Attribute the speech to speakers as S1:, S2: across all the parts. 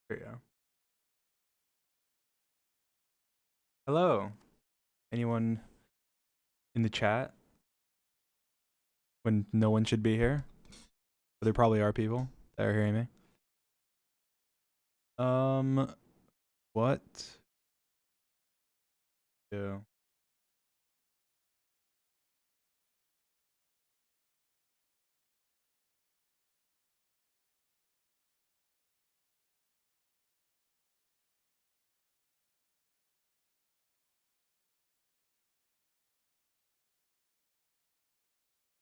S1: There you go. Hello. Anyone in the chat when no one should be here? But there probably are people that are hearing me. What? Do?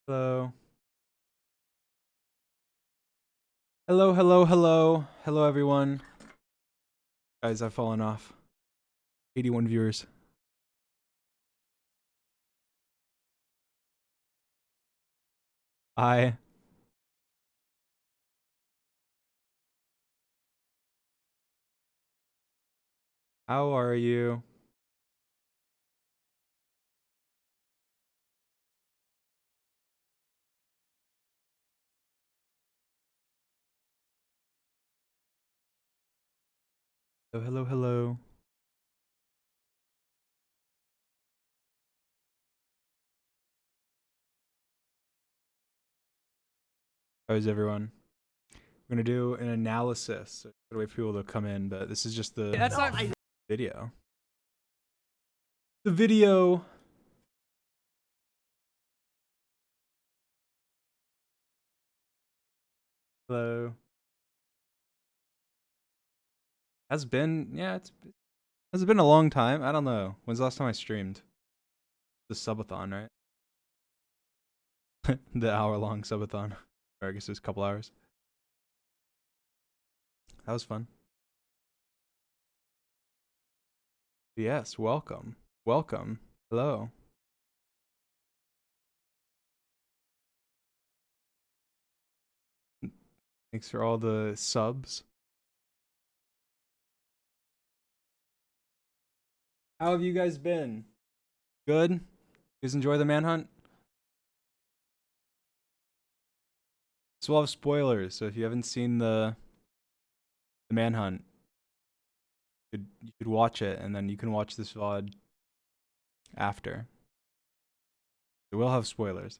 S1: Hello. Hello, hello, hello. Hello, everyone. Guys, I've fallen off. 81 viewers. Hi. How are you? Oh, hello, hello. How's everyone? We're gonna do an analysis. So gotta wait for people to come in, but this is just the video. The video. Hello. Has been has been a long time. I don't know. When's the last time I streamed? The subathon, right? The hour-long subathon. Or I guess it was a couple hours. That was fun. Yes, welcome. Welcome. Hello. Thanks for all the subs. How have you guys been? Good? You guys enjoy the manhunt? So we'll have spoilers, so if you haven't seen the manhunt, you could watch it, and then you can watch this VOD after. So we'll have spoilers.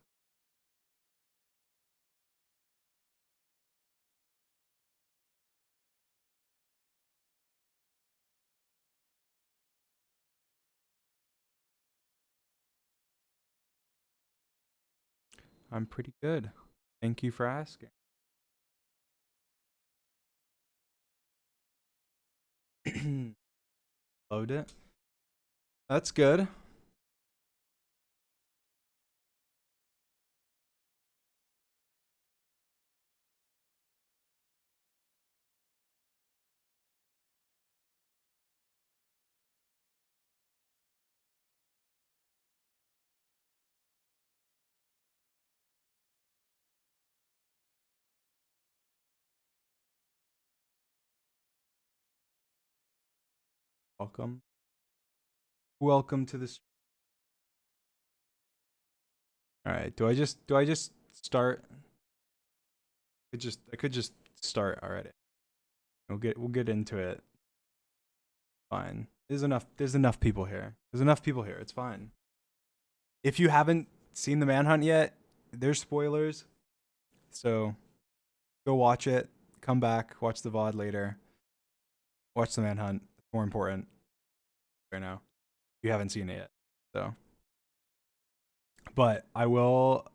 S1: I'm pretty good. Thank you for asking. Load it. That's good. Welcome. Welcome to this. All right. Do I just start? I could just start already. We'll get into it. Fine. There's enough people here. There's enough people here. It's fine. If you haven't seen the manhunt yet, there's spoilers. So go watch it. Come back. Watch the VOD later. Watch the manhunt. It's more important right now. You haven't seen it yet. So but I will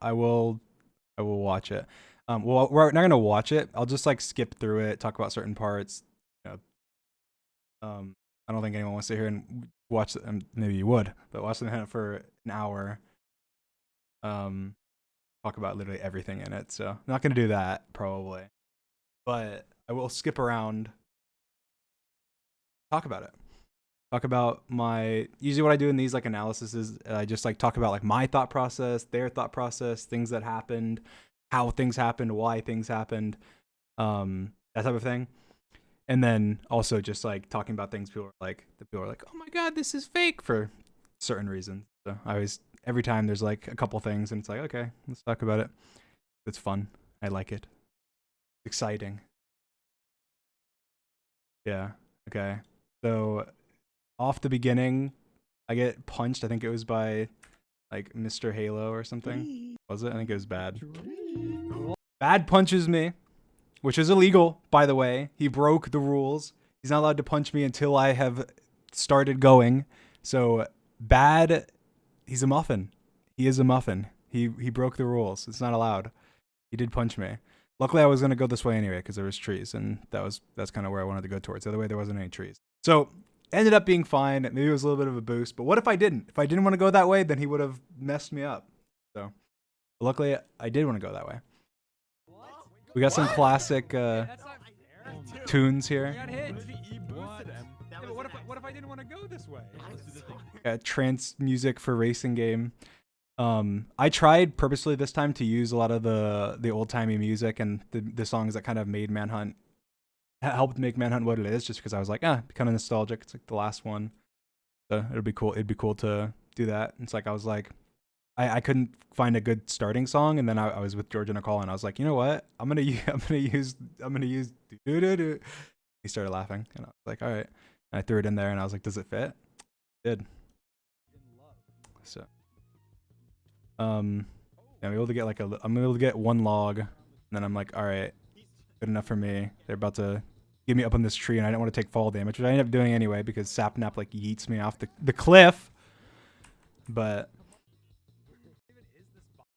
S1: watch it. Well, we're not gonna watch it. I'll just like skip through it, talk about certain parts. You know, I don't think anyone wants to hear and watch. Maybe you would, but watch the for an hour. Talk about literally everything in it. So I'm not gonna do that probably, but I will skip around. Talk about it. Talk about my usually what I do in these like analysis is I just like talk about like my thought process, their thought process, things that happened, how things happened, why things happened, that type of thing. And then also just like talking about things people are like oh my god, this is fake for certain reasons. So I always every time there's like a couple things and it's like, okay, let's talk about it. It's fun. I like it. It's exciting. Yeah. Okay. So off the beginning, I get punched. I think it was by like Mr. Halo or something. Was it? I think it was Bad. Bad punches me, which is illegal, by the way. He broke the rules. He's not allowed to punch me until I have started going. So Bad, he's a muffin. He is a muffin. He broke the rules. It's not allowed. He did punch me. Luckily, I was gonna go this way anyway because there was trees, and that's kind of where I wanted to go towards. The other way, there wasn't any trees. So ended up being fine. Maybe it was a little bit of a boost. But what if I didn't? If I didn't want to go that way, then he would have messed me up. So luckily, I did want to go that way. We got some classic tunes here. What if I didn't want to go this way? Trance music for racing game. I tried purposely this time to use a lot of the old timey music and the songs that kind of made Manhunt, helped make Manhunt what it is, just because I was like, kind of nostalgic. It's like the last one, so it'd be cool. It'd be cool to do that. It's like I was like, I couldn't find a good starting song, and then I was with George in a call, and I was like, you know what? I'm gonna use. He started laughing, and I was like, all right. And I threw it in there, and I was like, does it fit? It did. So. Yeah, I'm able to get I'm able to get one log, and then I'm like, all right, good enough for me. They're about to get me up on this tree, and I didn't want to take fall damage, which I ended up doing anyway because Sapnap like yeets me off the cliff. But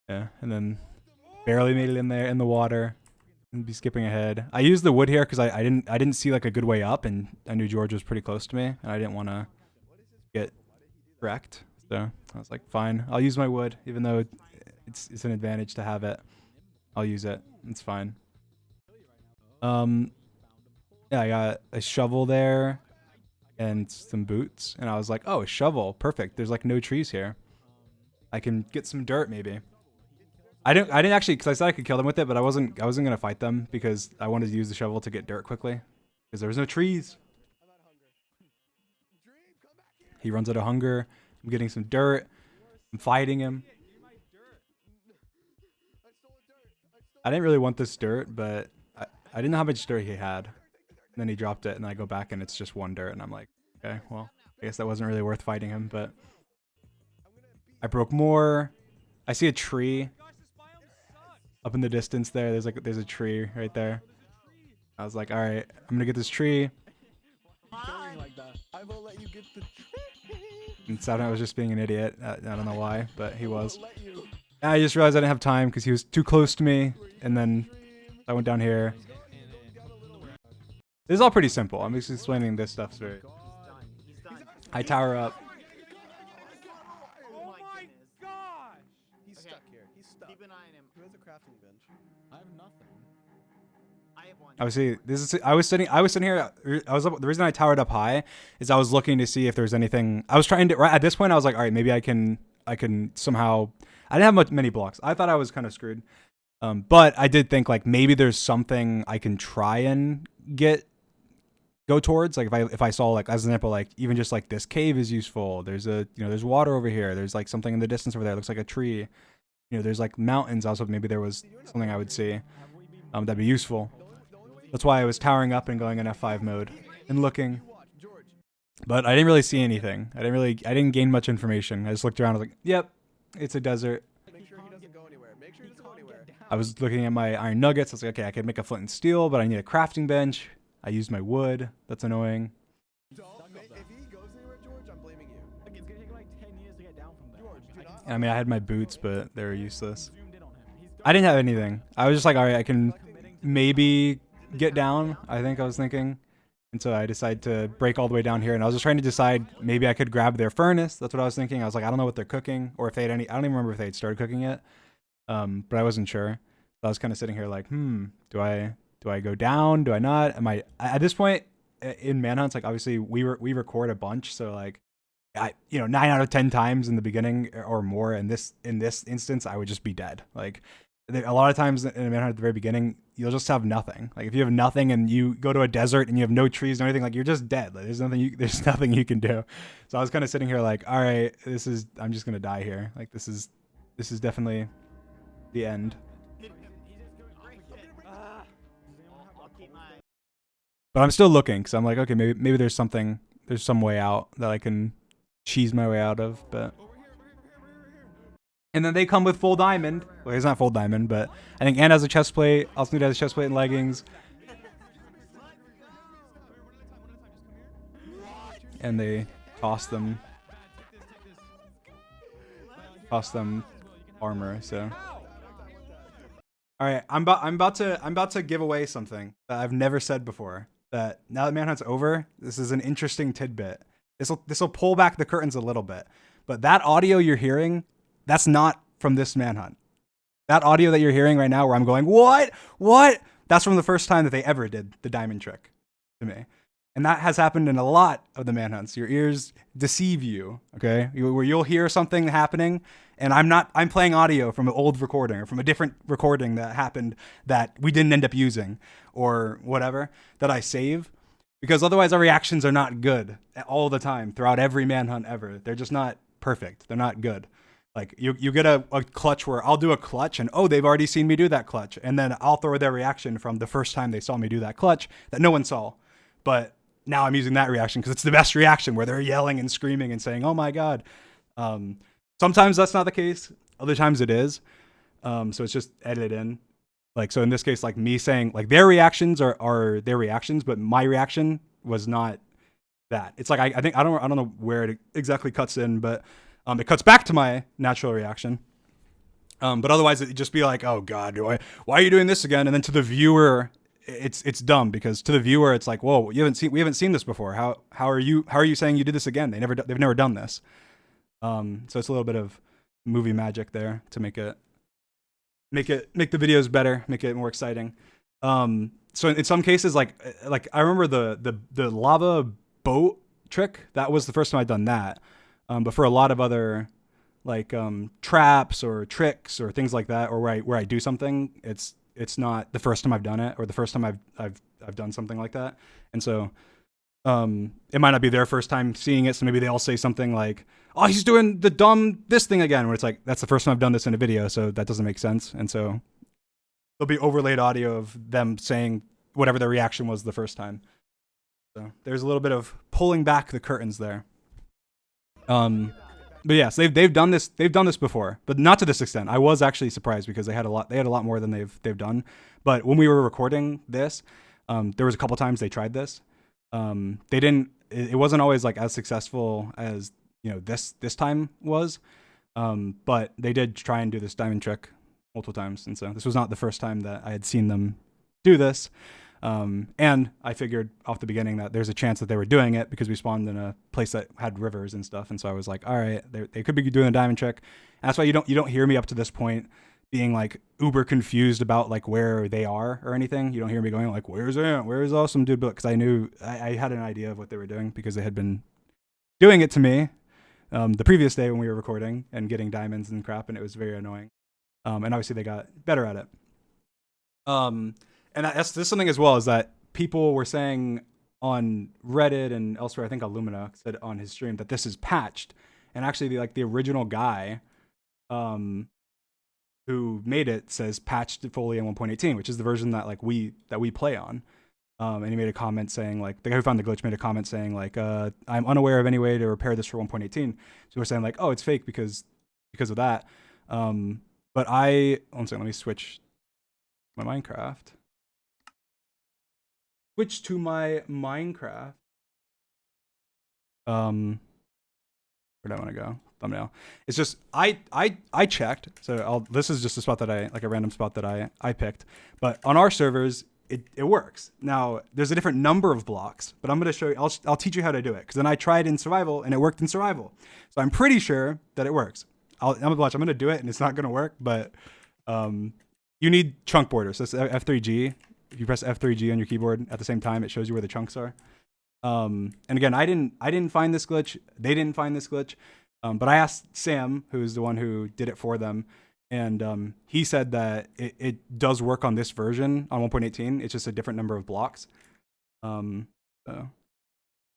S1: yeah, and then barely made it in there in the water. And be skipping ahead. I used the wood here because I didn't see like a good way up, and I knew George was pretty close to me, and I didn't want to get wrecked. So I was like, fine, I'll use my wood, even though it's an advantage to have it. I'll use it. It's fine. Yeah, I got a shovel there and some boots, and I was like, oh, a shovel, perfect. There's like no trees here. I can get some dirt maybe. I didn't actually, because I said I could kill them with it, but I wasn't gonna fight them because I wanted to use the shovel to get dirt quickly because there was no trees. He runs out of hunger. I'm getting some dirt. I'm fighting him. I didn't really want this dirt, but I didn't know how much dirt he had. And then he dropped it, and I go back, and it's just one dirt, and I'm like, okay, well, I guess that wasn't really worth fighting him, but I broke more. I see a tree up in the distance there. There's a tree right there. I was like, all right, I'm gonna get this tree. And Saturn was just being an idiot. I don't know why, but he was. And I just realized I didn't have time because he was too close to me, and then I went down here. This is all pretty simple. I'm just explaining this stuff straight. I tower up.
S2: Oh my gosh! He's stuck here. He's stuck. Keep an eye on him. Who has a crafting bench? I have nothing. I have one.
S1: Obviously, I was sitting here. The reason I towered up high is I was looking to see if there's anything. I was trying to. Right at this point, I was like, all right, maybe I can somehow. I didn't have many blocks. I thought I was kind of screwed. But I did think like maybe there's something I can try and go towards. Like if I saw like as an example, like even just like this cave is useful. There's there's water over here. There's like something in the distance over there. It looks like a tree. There's like mountains. Also, maybe there was something I would see. That'd be useful. That's why I was towering up and going in F5 mode and looking. But I didn't really see anything. I didn't gain much information. I just looked around. I was like, yep, it's a desert.
S2: Make sure he doesn't go anywhere. Make sure he doesn't go anywhere.
S1: I was looking at my iron nuggets. I was like, okay, I could make a flint and steel, but I need a crafting bench. I used my wood. That's annoying.
S2: If he goes anywhere, George, I'm blaming you. It's gonna take like 10 years to get down from there. George, do not.
S1: I mean, I had my boots, but they were useless. I didn't have anything. I was just like, all right, I can maybe get down. I think I was thinking. And so I decided to break all the way down here, and I was just trying to decide maybe I could grab their furnace. That's what I was thinking. I was like, I don't know what they're cooking, or if they had any. I don't even remember if they had started cooking yet. But I wasn't sure. So I was kind of sitting here like, do I go down? Do I not? Am I at this point in Manhunts? Like obviously we record a bunch, so like, 9 out of 10 times in the beginning or more. In this instance, I would just be dead. Like a lot of times in a Manhunt at the very beginning, you'll just have nothing. Like if you have nothing and you go to a desert and you have no trees or anything, like you're just dead. Like there's nothing you can do. So I was kind of sitting here like, all right, I'm just gonna die here. Like this is definitely the end. But I'm still looking because I'm like, okay, maybe there's something, there's some way out that I can cheese my way out of. But and then they come with full diamond. Well, it's not full diamond, but I think Ann has a chest plate. Also, has a chest plate and leggings. And they toss them armor. So, all right, I'm about to give away something that I've never said before. That now that Manhunt's over, this is an interesting tidbit. This will pull back the curtains a little bit. But that audio you're hearing, that's not from this Manhunt. That audio that you're hearing right now, where I'm going, what? That's from the first time that they ever did the diamond trick to me. And that has happened in a lot of the Manhunts. Your ears deceive you, okay? Where you'll hear something happening, and I'm playing audio from an old recording or from a different recording that happened that we didn't end up using or whatever that I save. Because otherwise our reactions are not good all the time throughout every Manhunt ever. They're just not perfect. They're not good. Like you get a clutch where I'll do a clutch and they've already seen me do that clutch. And then I'll throw their reaction from the first time they saw me do that clutch that no one saw. But now I'm using that reaction because it's the best reaction where they're yelling and screaming and saying, oh my God. Sometimes that's not the case. Other times it is. So it's just edited in. Like, so in this case, like me saying like their reactions are their reactions, but my reaction was not that. It's like, I think, I don't know where it exactly cuts in, but it cuts back to my natural reaction. But otherwise it'd just be like, oh God, why are you doing this again? And then to the viewer, it's dumb because to the viewer, it's like, whoa, we haven't seen this before. How are you saying you did this again? They've never done this. So it's a little bit of movie magic there to make the videos better, make it more exciting. So in some cases, like I remember the lava boat trick. That was the first time I'd done that. But for a lot of other like traps or tricks or things like that, or where I do something, it's not the first time I've done it or the first time I've done something like that. And so it might not be their first time seeing it, so maybe they all say something like, oh, he's doing the dumb this thing again, where it's like, that's the first time I've done this in a video, so that doesn't make sense. And so there'll be overlaid audio of them saying whatever their reaction was the first time. So there's a little bit of pulling back the curtains there. But yes, they've done this before, but not to this extent. I was actually surprised because they had a lot more than they've done. But when we were recording this, there was a couple times they tried this. It wasn't always like as successful as, you know, this time was. But they did try and do this diamond trick multiple times. And so this was not the first time that I had seen them do this. And I figured off the beginning that there's a chance that they were doing it because we spawned in a place that had rivers and stuff. And so I was like, all right, they could be doing a diamond trick. And that's why you don't hear me up to this point being like uber confused about like where they are or anything. You don't hear me going like, where's Ant? Where's awesome dude? Because I knew I had an idea of what they were doing because they had been doing it to me the previous day when we were recording and getting diamonds and crap, and it was very annoying. And obviously they got better at it. And that's something as well, is that people were saying on Reddit and elsewhere, I think Illumina said on his stream that this is patched. And actually the original guy who made it says patched fully in 1.18, which is the version that we play on. And he made a comment saying, like, the guy who found the glitch made a comment saying, like, I'm unaware of any way to repair this for 1.18. So we're saying like, oh, it's fake because of that. But one second, let me switch my Minecraft. Switch to my Minecraft. Where do I want to go? Thumbnail. It's just I checked. So this is just a spot that a random spot that I picked. But on our servers, it works. Now there's a different number of blocks, but I'm gonna show you. I'll teach you how to do it because then I tried in survival and it worked in survival. So I'm pretty sure that it works. I'm gonna do it and it's not gonna work, but you need chunk borders. So it's F3G. If you press F3G on your keyboard at the same time, it shows you where the chunks are. And again, I didn't find this glitch. They didn't find this glitch. But I asked Sam, who's the one who did it for them, and he said that it does work on this version on 1.18. It's just a different number of blocks. So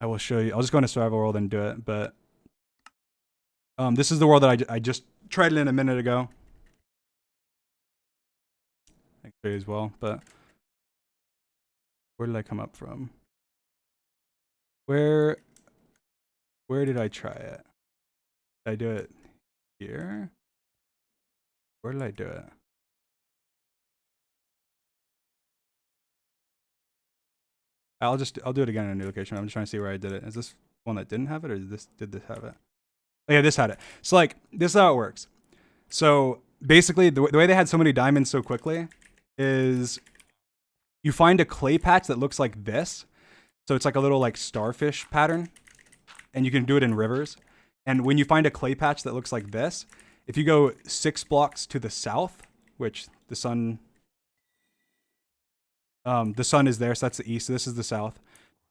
S1: I will show you. I'll just go into survival world and do it. But this is the world that I just tried it in a minute ago. I can show you as well, but where did I come up from? Where did I try it? Did I do it here? Where did I do it? I'll do it again in a new location. I'm just trying to see where I did it. Is this one that didn't have it, or did this have it? Oh, yeah, this had it. So like this is how it works. So basically, the way they had so many diamonds so quickly is you find a clay patch that looks like this. So it's like a little like starfish pattern, and you can do it in rivers. And when you find a clay patch that looks like this, if you go 6 blocks to the south, which the sun is there, so that's the east. So this is the south.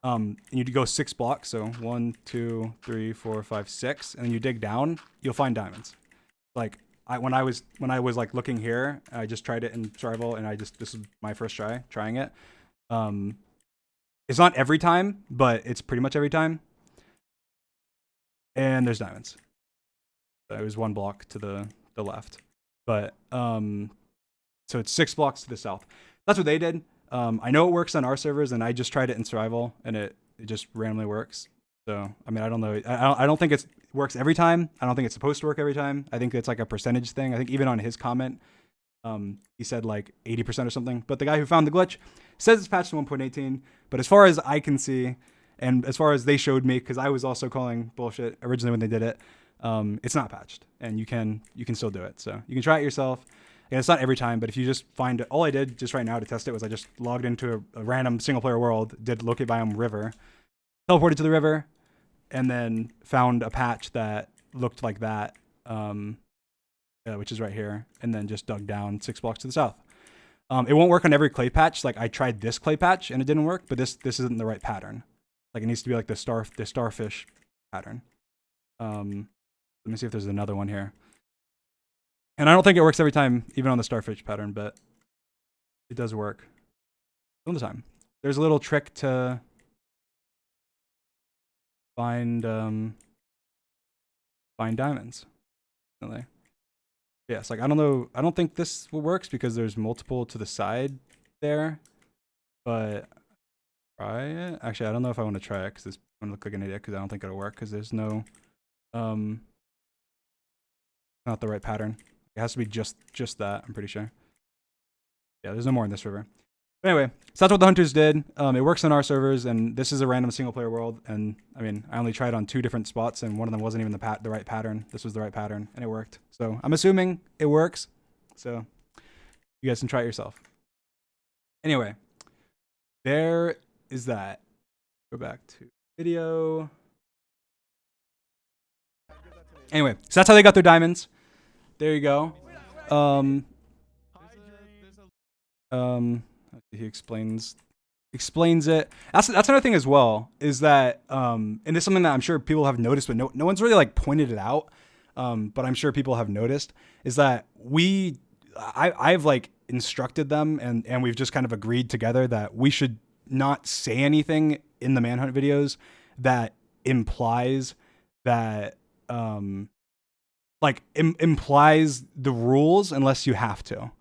S1: And you go 6 blocks, so 1, 2, 3, 4, 5, 6, and then you dig down, you'll find diamonds. Like when I was like looking here, I just tried it in survival, and this is my first trying it. It's not every time, but it's pretty much every time. And there's diamonds. It was 1 block to the left, but so it's 6 blocks to the south. That's what they did. I know it works on our servers, and I just tried it in survival, and it just randomly works. So I mean, I don't know. I don't think it works every time. I don't think it's supposed to work every time. I think it's like a percentage thing. I think even on his comment, he said like 80% or something. But the guy who found the glitch says it's patched to 1.18. But as far as I can see, and as far as they showed me, because I was also calling bullshit originally when they did it, it's not patched, and you can still do it. So you can try it yourself. And it's not every time, but if you just find it, all I did just right now to test it was I just logged into a random single player world, did locate biome river, teleported to the river, and then found a patch that looked like that, which is right here, and then just dug down 6 blocks to the south. It won't work on every clay patch. Like I tried this clay patch and it didn't work, but this isn't the right pattern. Like it needs to be like the starfish pattern. Let me see if there's another one here. And I don't think it works every time, even on the starfish pattern, but it does work all the time. There's a little trick to find diamonds. Really. Yes, like I don't know. I don't think this works because there's multiple to the side there, but try it. Actually, I don't know if I want to try it because it's going to look like an idiot because I don't think it'll work because there's no not the right pattern. It has to be just that, I'm pretty sure. Yeah, there's no more in this river. But anyway, so that's what the hunters did. It works on our servers, and this is a random single player world. And I mean, I only tried on 2 different spots, and one of them wasn't even the right pattern. This was the right pattern, and it worked. So I'm assuming it works. So you guys can try it yourself. Anyway, there is that. Go back to video. Anyway, so that's how they got their diamonds. There you go. He explains it. That's another thing as well, is that and it's something that I'm sure people have noticed, but no one's really like pointed it out. But I'm sure people have noticed, is that I've like instructed them, and we've just kind of agreed together that we should not say anything in the Manhunt videos that implies that implies the rules unless you have to.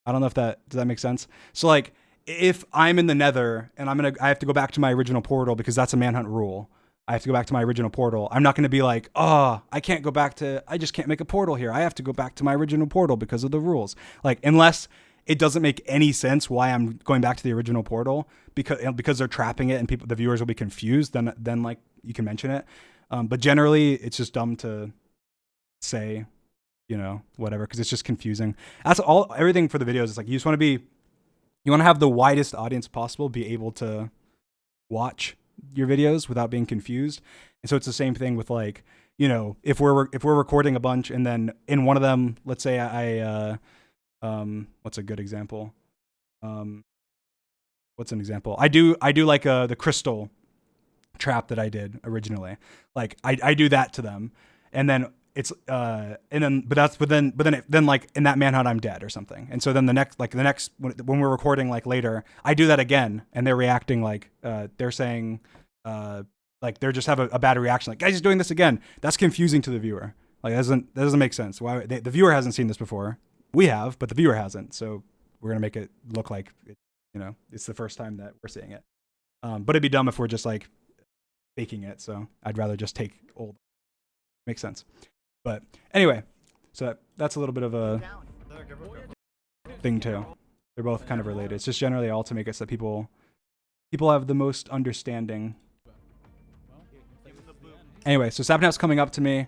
S1: I don't know if does that make sense? So like if I'm in the Nether and I have to go back to my original portal because that's a Manhunt rule. I have to go back to my original portal. I'm not going to be like, I just can't make a portal here. I have to go back to my original portal because of the rules. Like, unless it doesn't make any sense why I'm going back to the original portal because they're trapping it and the viewers will be confused, then like you can mention it. But generally it's just dumb to say, whatever, because it's just confusing. That's everything for the videos. It's like you want to have the widest audience possible be able to watch your videos without being confused. And so it's the same thing with like, if we're recording a bunch and then in one of them, let's say what's a good example? What's an example? I do like the crystal trap that I did originally. Like I do that to them, and then it's then like in that manhunt I'm dead or something. And so then the next when we're recording like later, I do that again, and they're reacting like they're saying like they just have a bad reaction, like guys, he's doing this again. That's confusing to the viewer. Like that doesn't make sense. Why the viewer hasn't seen this before? We have, but the viewer hasn't. So we're gonna make it look like it's the first time that we're seeing it. But it'd be dumb if we're just like faking it. So I'd rather just take old. Makes sense. But anyway, so that's a little bit of a thing too. They're both kind of related. It's just generally all to make it so that people have the most understanding. Anyway, so Sapnap's coming up to me.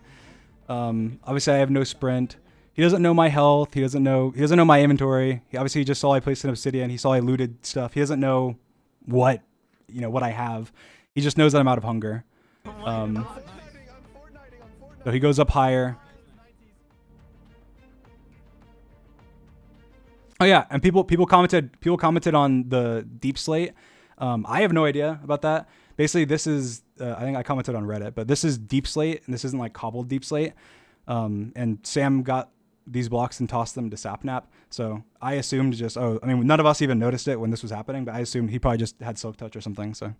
S1: Obviously I have no sprint. He doesn't know my health. He doesn't know my inventory. He obviously just saw I placed an obsidian. He saw I looted stuff. He doesn't know what I have. He just knows that I'm out of hunger. So he goes up higher. Oh yeah, and people commented on the deep slate. I have no idea about that. Basically, this is I think I commented on Reddit, but this is deep slate, and this isn't like cobbled deep slate. And Sam got these blocks and tossed them to Sapnap. So I assumed none of us even noticed it when this was happening, but I assumed he probably just had silk touch or something. So.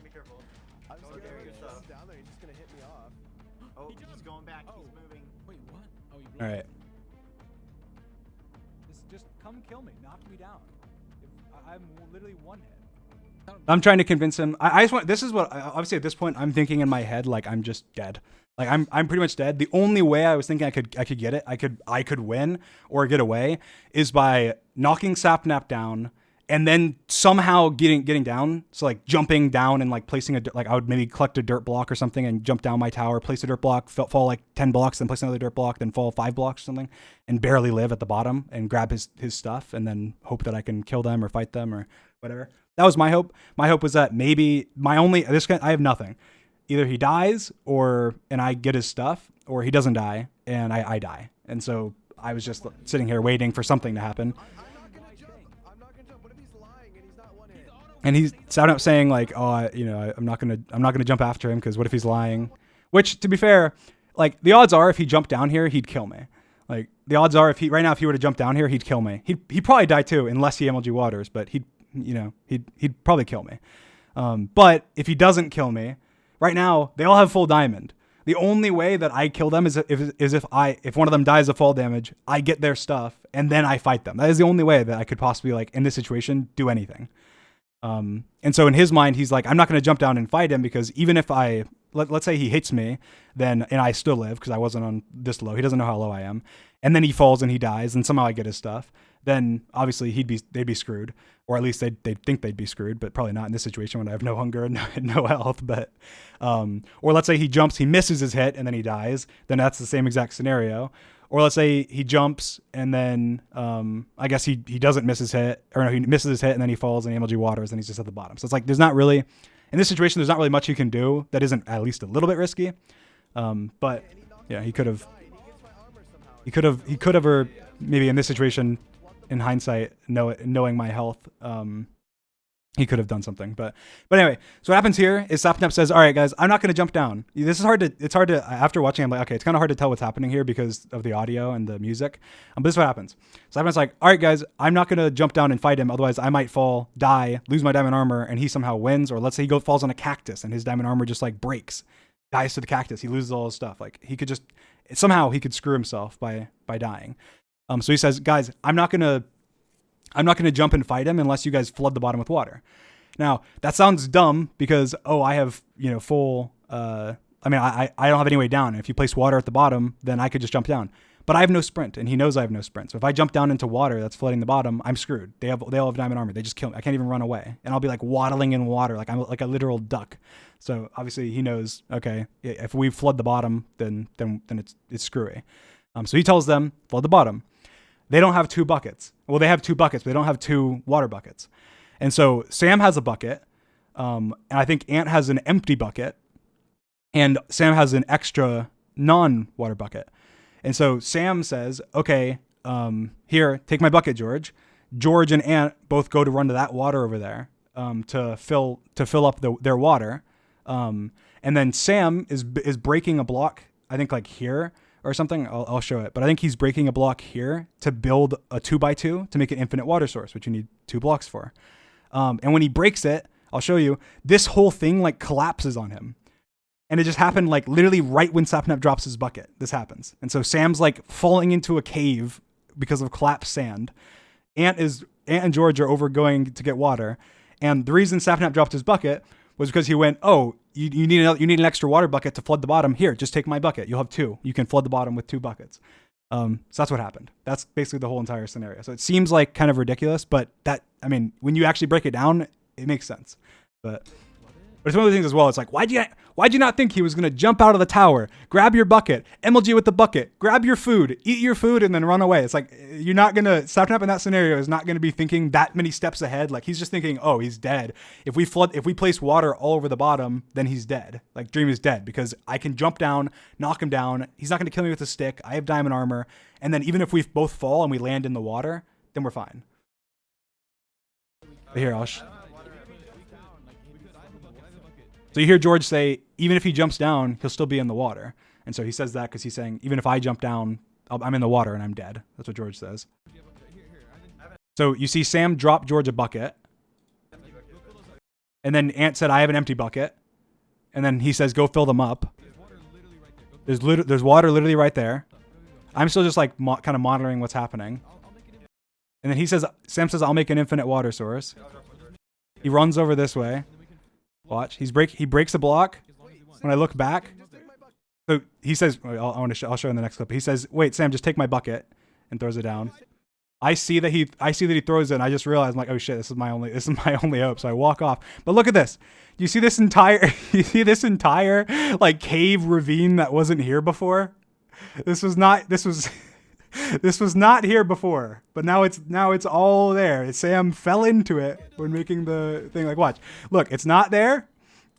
S2: Be careful. I'm scared he's down there. He's just gonna hit me off. Oh, he's going back. He's moving.
S3: Wait, what? Oh, he
S1: all right. Just come kill me. Knock me down. I'm literally one hit. I'm trying to convince him. I just want. This is what obviously at this point I'm thinking in my head like I'm just dead. Like I'm pretty much dead. The only way I was thinking I could get it, I could win or get away is by knocking Sapnap down. And then somehow getting down, so like jumping down and like placing I would maybe collect a dirt block or something and jump down my tower, place a dirt block, fall like 10 blocks, then place another dirt block, then fall 5 blocks or something, and barely live at the bottom and grab his stuff and then hope that I can kill them or fight them or whatever. That was my hope. My hope was that maybe I have nothing. Either he dies and I get his stuff, or he doesn't die and I die. And so I was just sitting here waiting for something to happen. And he's out saying like, oh, I'm not gonna jump after him because what if he's lying? Which, to be fair, like the odds are if he jumped down here, he'd kill me. Like the odds are if he were to jump down here, he'd kill me. He'd probably die too, unless he MLG waters. But he'd probably kill me. But if he doesn't kill me, right now they all have full diamond. The only way that I kill them is if one of them dies of fall damage, I get their stuff and then I fight them. That is the only way that I could possibly like in this situation do anything. And so in his mind, he's like, I'm not going to jump down and fight him because even if let's say he hits me, and I still live because I wasn't on this low. He doesn't know how low I am. And then he falls and he dies and somehow I get his stuff. Then obviously they'd be screwed, or at least they'd think they'd be screwed, but probably not in this situation when I have no hunger and no health. But, or let's say he jumps, he misses his hit and then he dies. Then that's the same exact scenario. Or let's say he jumps and then I guess he doesn't miss his hit, or no, he misses his hit and then he falls and he MLG waters and he's just at the bottom. So it's like in this situation there's not really much you can do that isn't at least a little bit risky. But yeah, he could have, or maybe in this situation, in hindsight, knowing my health, he could have done something. But anyway, so what happens here is Sapnap says, all right, guys, I'm not going to jump down. It's hard to, after watching, I'm like, okay, it's kind of hard to tell what's happening here because of the audio and the music. But this is what happens. Sapnap's like, all right, guys, I'm not going to jump down and fight him. Otherwise I might fall, die, lose my diamond armor, and he somehow wins. Or let's say he falls on a cactus and his diamond armor just like breaks, dies to the cactus. He loses all his stuff. Like he could somehow screw himself by dying. So he says, guys, I'm not going to jump and fight him unless you guys flood the bottom with water. Now, that sounds dumb because, I have, full, I don't have any way down. If you place water at the bottom, then I could just jump down. But I have no sprint, and he knows I have no sprint. So if I jump down into water that's flooding the bottom, I'm screwed. They all have diamond armor. They just kill me. I can't even run away. And I'll be like waddling in water, like I'm like a literal duck. So obviously he knows, okay, if we flood the bottom, then it's screwy. So he tells them, flood the bottom. They don't have 2 buckets. Well, they have 2 buckets, but they don't have 2 water buckets. And so Sam has a bucket, and I think Ant has an empty bucket, and Sam has an extra non-water bucket. And so Sam says, okay, here, take my bucket, George. George and Ant both go to run to that water over there to fill up their water. And then Sam is breaking a block, I think like here, or something. I'll show it. But I think he's breaking a block here to build a 2x2 to make an infinite water source, which you need 2 blocks for. And when he breaks it, I'll show you. This whole thing like collapses on him. And it just happened like literally right when Sapnap drops his bucket. This happens. And so Sam's like falling into a cave because of collapsed sand. Ant and George are over going to get water. And the reason Sapnap dropped his bucket was because he went, oh, you need an extra water bucket to flood the bottom. Here, just take my bucket. You'll have 2. You can flood the bottom with 2 buckets. So that's what happened. That's basically the whole entire scenario. So it seems like kind of ridiculous, but when you actually break it down, it makes sense. But it's one of the things as well. It's like, why'd you not think he was going to jump out of the tower, grab your bucket, MLG with the bucket, grab your food, eat your food, and then run away? It's like, you're not going to, Sapnap in that scenario is not going to be thinking that many steps ahead. Like, he's just thinking, oh, he's dead. If we place water all over the bottom, then he's dead. Like, Dream is dead because I can jump down, knock him down. He's not going to kill me with a stick. I have diamond armor. And then even if we both fall and we land in the water, then we're fine. But here, so you hear George say, even if he jumps down, he'll still be in the water. And so he says that because he's saying, even if I jump down, I'm in the water and I'm dead. That's what George says. So you see Sam drop George a bucket. And then Ant said, I have an empty bucket. And then he says, go fill them up. There's water literally right there. I'm still just like kind of monitoring what's happening. And then Sam says, I'll make an infinite water source. He runs over this way. Watch. He breaks a block. When I look back, so he says, I'll show in the next clip. He says, wait, Sam, just take my bucket, and throws it down. I see that he throws it, and I just realized, I'm like, oh shit, this is my only hope. So I walk off. But look at this. You see this entire like cave ravine that wasn't here before? This was not here before, but now it's all there. Sam fell into it when making the thing. Like, watch, look, it's not there.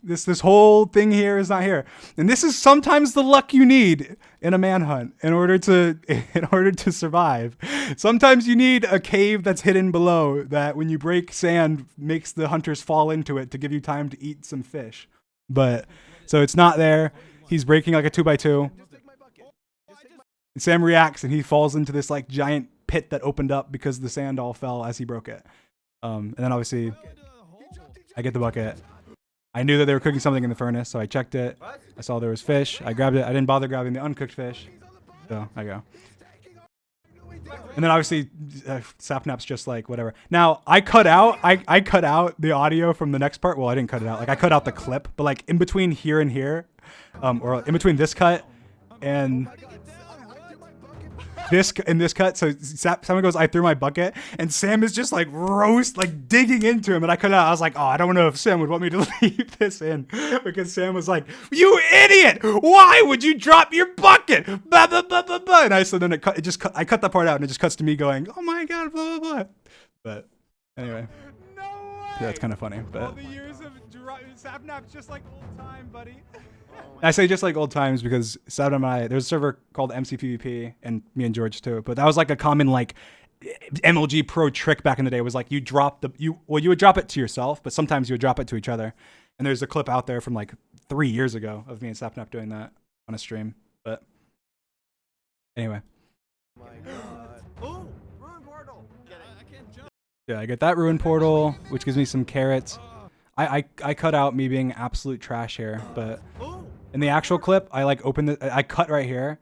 S1: This whole thing here is not here, and this is sometimes the luck you need in a manhunt in order to survive. Sometimes you need a cave that's hidden below that, when you break sand, makes the hunters fall into it to give you time to eat some fish. But so it's not there. He's breaking like a 2x2. Sam reacts and he falls into this like giant pit that opened up because the sand all fell as he broke it. And then obviously I get the bucket. I knew that they were cooking something in the furnace, so I checked it. I saw there was fish. I grabbed it. I didn't bother grabbing the uncooked fish. So I go. And then obviously Sapnap's just like, whatever. Now I cut out the audio from the next part. Well, I didn't cut it out. Like, I cut out the clip, but like in between here and here, or in between this cut and this cut, so someone goes, I threw my bucket, and Sam is just like digging into him, and I cut out. I was like, oh, I don't know if Sam would want me to leave this in, because Sam was like, you idiot, why would you drop your bucket, blah blah blah blah blah. And I cut that part out, and it just cuts to me going, oh my god, blah blah blah. But anyway, no way. Yeah, it's kind of funny. But all the years of Sapnap's just like old time, buddy. I say just like old times because Sapnap and I, there's a server called MCPVP, and me and George too. But that was like a common like MLG pro trick back in the day. Was like you would drop it to yourself, but sometimes you would drop it to each other. And there's a clip out there from like 3 years ago of me and Sapnap doing that on a stream. But anyway. Oh my god. Ooh, ruin portal. I can't jump. Yeah, I get that ruin portal, which gives me some carrots. I cut out me being absolute trash here, but in the actual clip, I like I cut right here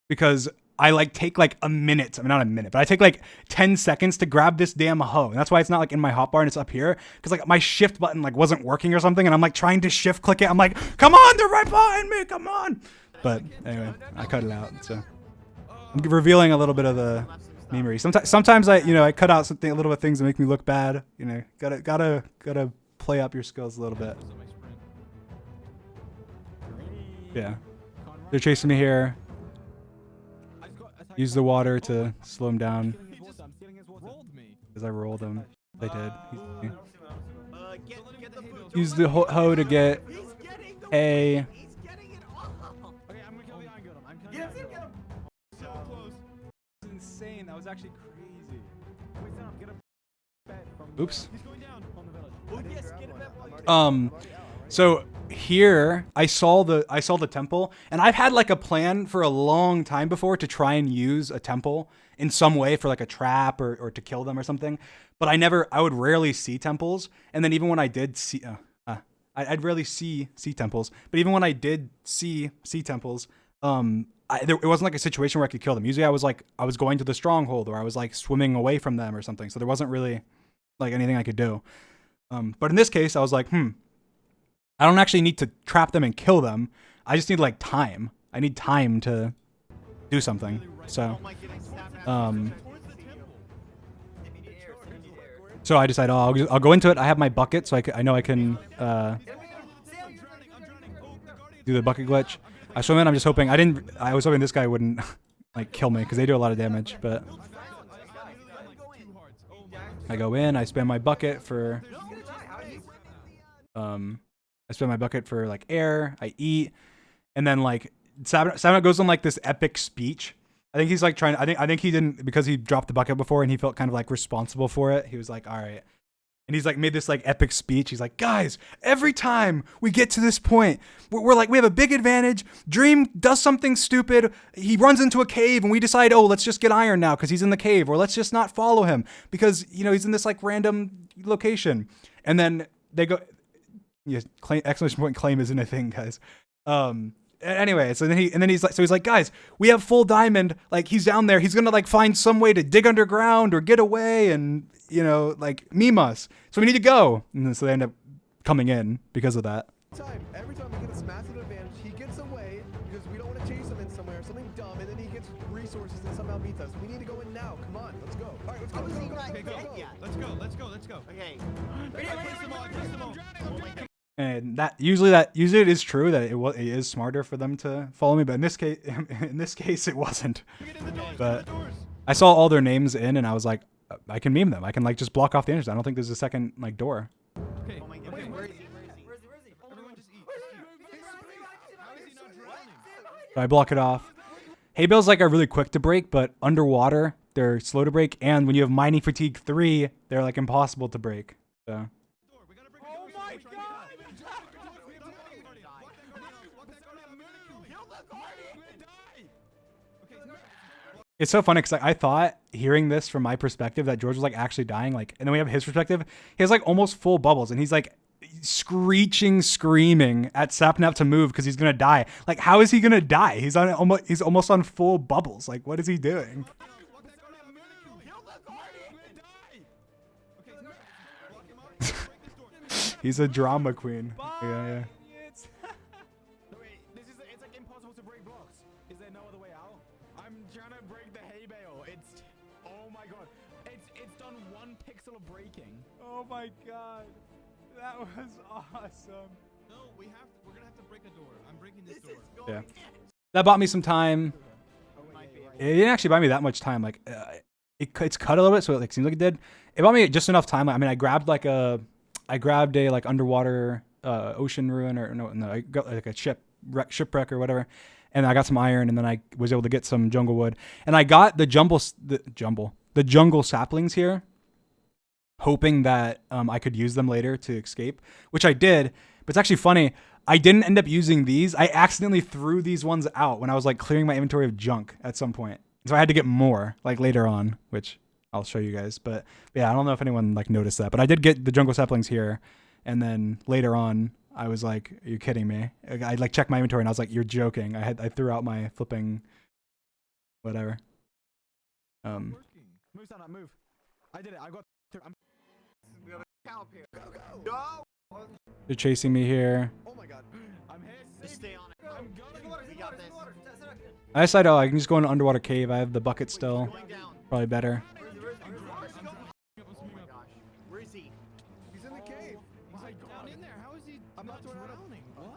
S1: because I like take like a minute. I mean, not a minute, but I take like 10 seconds to grab this damn hoe. And that's why it's not like in my hotbar and it's up here. Cause like my shift button like wasn't working or something. And I'm like trying to shift click it. I'm like, come on, they're right behind me. Come on. But anyway, I cut it out. So I'm revealing a little bit of the memory. Sometimes I cut out a little bit of things that make me look bad. You know, gotta play up your skills a little bit. Yeah, they're chasing me here. Use the water to slow him down. As I rolled him, they did. Use the hoe to get a. Insane. That was actually crazy. Oops. So here I saw the temple, and I've had like a plan for a long time before to try and use a temple in some way for like a trap or to kill them or something. But I would rarely see temples. And then even when I did see, I'd rarely see temples. But even when I did see temples, it wasn't like a situation where I could kill them. Usually I was going to the stronghold, or I was like swimming away from them or something. So there wasn't really like anything I could do. But in this case, I was like, I don't actually need to trap them and kill them. I just need like time. I need time to do something. So, so I decided, I'll go into it. I have my bucket, so I know I can do the bucket glitch. I swim in. I'm just hoping I was hoping this guy wouldn't like kill me because they do a lot of damage. But I go in. I spam my bucket for like air. I eat, and then like Sabinot goes on like this epic speech. I think he's like trying. I think he didn't, because he dropped the bucket before and he felt kind of like responsible for it. He was like, all right. And he's like made this like epic speech. He's like, guys, every time we get to this point, we're like, we have a big advantage. Dream does something stupid. He runs into a cave and we decide, oh, let's just get Iron now because he's in the cave, or let's just not follow him because, you know, he's in this like random location. And then they go, yes, exclamation point claim isn't a thing, guys. Anyway, so then he's like, guys, we have full diamond. Like, he's down there. He's gonna like find some way to dig underground or get away and, you know, like meme us. So we need to go. And then, so they end up coming in because of that.
S2: Every time we get this massive advantage, he gets away because we don't want to chase him in somewhere, something dumb, and then he gets resources and somehow meets us. We need to go in now. Come on, let's go. All right, let's go. Let's go. Okay.
S1: And usually it is true that it is smarter for them to follow me, but in this case it wasn't. But I saw all their names in, and I was like, I can meme them. I can like just block off the entrance. I don't think there's a second like door.
S2: Okay. Where is he? Everyone just eat. How is he not drowning?
S1: So I block it off. Hay bales like are really quick to break, but underwater they're slow to break, and when you have mining fatigue 3, they're like impossible to break. So. It's so funny because like, I thought, hearing this from my perspective, that George was like actually dying. Like, and then we have his perspective. He has like almost full bubbles, and he's like screaming at Sapnap to move because he's gonna die. Like, how is he gonna die? He's almost on full bubbles. Like, what is he doing? He's a drama queen. Yeah. Oh my god, that was awesome.
S2: No, we're gonna have to break a door. I'm breaking this door.
S1: Yeah, that bought me some time. It didn't actually buy me that much time. Like, it's cut a little bit, so it like seems like it did. It bought me just enough time. I mean, I grabbed a like underwater ocean ruin, or no, I got like a shipwreck or whatever, and I got some iron, and then I was able to get some jungle wood, and I got the jungle saplings here, hoping that I could use them later to escape, which I did. But it's actually funny, I didn't end up using these. I accidentally threw these ones out when I was like clearing my inventory of junk at some point. So I had to get more like later on, which I'll show you guys. But yeah, I don't know if anyone like noticed that, but I did get the jungle saplings here. And then later on, I was like, are you kidding me? I like checked my inventory and I was like, you're joking. I threw out my flipping whatever.
S2: Move, Sana, move. I did it. I got. Go.
S1: They're chasing me here.
S2: Oh my god. I'm here. Just stay on it. I'm going. We got this.
S1: I decided, I can just go in an underwater cave. I have the bucket still. Probably better.
S2: Where is he? He's in the cave. He's like down in there. How is he? I'm not drowning. What?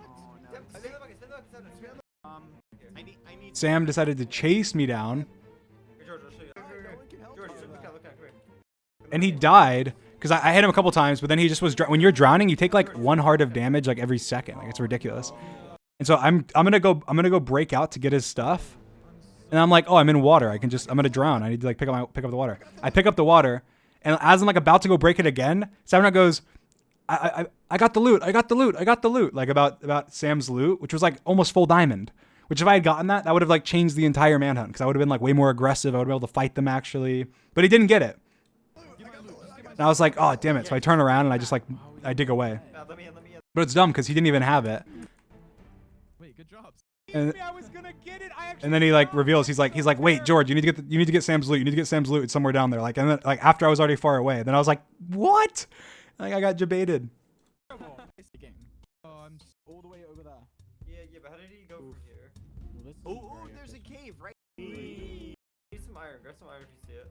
S1: Sam decided to chase me down. And he died because I hit him a couple times, but then he just was. When you're drowning, you take like 1 heart of damage like every second. Like, it's ridiculous. And so I'm gonna go break out to get his stuff, and I'm like, oh, I'm in water. I'm gonna drown. I need to like pick up the water. I pick up the water, and as I'm like about to go break it again, Sabinot goes, I got the loot. I got the loot. I got the loot. Like about Sam's loot, which was like almost full diamond. Which if I had gotten that, that would have like changed the entire manhunt because I would have been like way more aggressive. I would have been able to fight them actually. But he didn't get it. And I was like, oh damn it. So I turn around and I just like I dig away. But it's dumb because he didn't even have it.
S3: Wait, good job.
S1: And,
S3: I was gonna get it.
S1: and then he like reveals he's like wait George, you need to get Sam's loot. You need to get Sam's loot. It's somewhere down there. Like and then like after I was already far away. Then I was like, what? Like I got debated.
S3: Oh, I'm all the way over there.
S4: Yeah, but how did he go from here?
S3: Well, this
S4: Oh, there's a cave right. Need some iron. Grab some iron if you see it.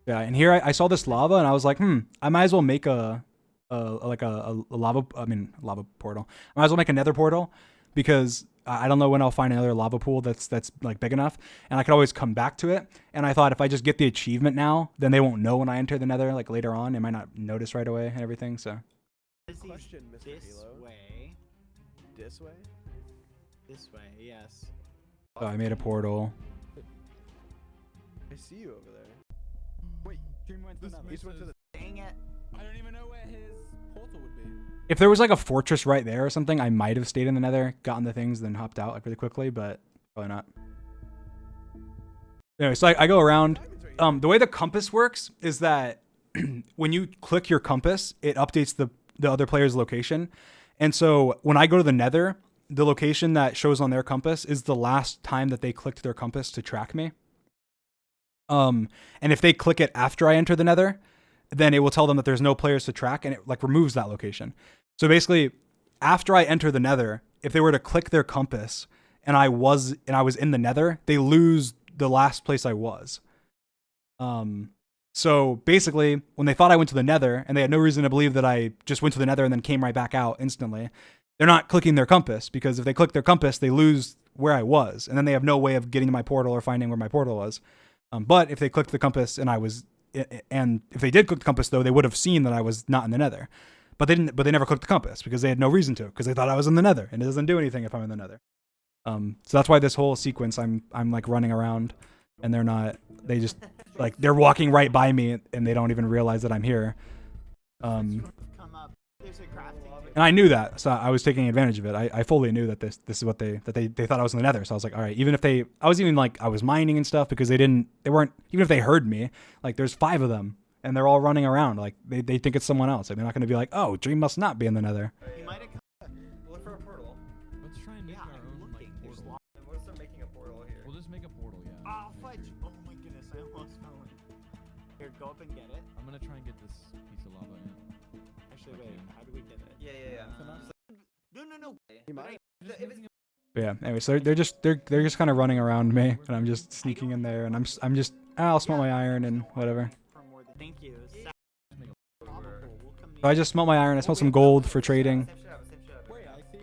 S1: Yeah, and here I saw this lava and I was like, I might as well make a lava portal. I might as well make a nether portal because I don't know when I'll find another lava pool that's like big enough, and I could always come back to it. And I thought if I just get the achievement now, then they won't know when I enter the nether like later on. They might not notice right away and everything. So
S2: Question, Mr.
S5: This
S2: Halo.
S5: way.
S2: This way?
S5: This way, yes.
S1: I made a portal.
S2: I see you over there.
S3: Wait, Dream went to
S2: He just went to the.
S5: Dang it.
S3: I don't even know where his portal would be.
S1: If there was like a fortress right there or something, I might have stayed in the nether, gotten the things, then hopped out like really quickly, but probably not. Anyway, so I go around. The way the compass works is that when you click your compass, it updates the other player's location. And so when I go to the nether, the location that shows on their compass is the last time that they clicked their compass to track me. And if they click it after I enter the nether, then it will tell them that there's no players to track and it like removes that location. So basically, after I enter the nether, if they were to click their compass and I was in the nether, they lose the last place I was. So basically, when they thought I went to the nether and they had no reason to believe that I just went to the nether and then came right back out instantly, they're not clicking their compass because if they click their compass, they lose where I was. And then they have no way of getting to my portal or finding where my portal was. But if they clicked the compass and if they did click the compass though, they would have seen that I was not in the nether. But they never clicked the compass because they had no reason to, because they thought I was in the nether and it doesn't do anything if I'm in the nether. So that's why this whole sequence I'm like running around and they're not, they just like, they're walking right by me and they don't even realize that I'm here.
S5: Come up. There's a crafting table.
S1: And I knew that, so I was taking advantage of it. I fully knew that this is what they thought I was in the nether. So I was like, all right, even if I was mining and stuff because they weren't, even if they heard me, like there's 5 of them and they're all running around. Like they think it's someone else. Like they're not going to be like, oh, Dream must not be in the nether.
S5: He might have come.
S4: Look for a portal.
S3: Let's try and make
S5: Yeah,
S3: our
S5: I'm
S3: own
S5: looking.
S3: like
S5: There's
S3: portal.
S4: And we'll start making a portal here.
S3: We'll just make a portal, yeah.
S5: Oh, fudge. Oh my goodness, I almost fell in. Here, go up and get it.
S3: I'm gonna try and get this piece of lava in.
S5: Actually, wait,
S3: Okay.
S5: how do we get it?
S4: Yeah.
S5: No.
S2: He might.
S4: If it's
S1: But yeah. Anyway, so they're just kind of running around me, and I'm just sneaking in there, and I'm just I'll smelt my iron and whatever.
S5: For more than thank you. We'll come
S1: So I just smelt my iron. I smelt some gold for trading,
S4: same shit happens.
S2: Wait, I see.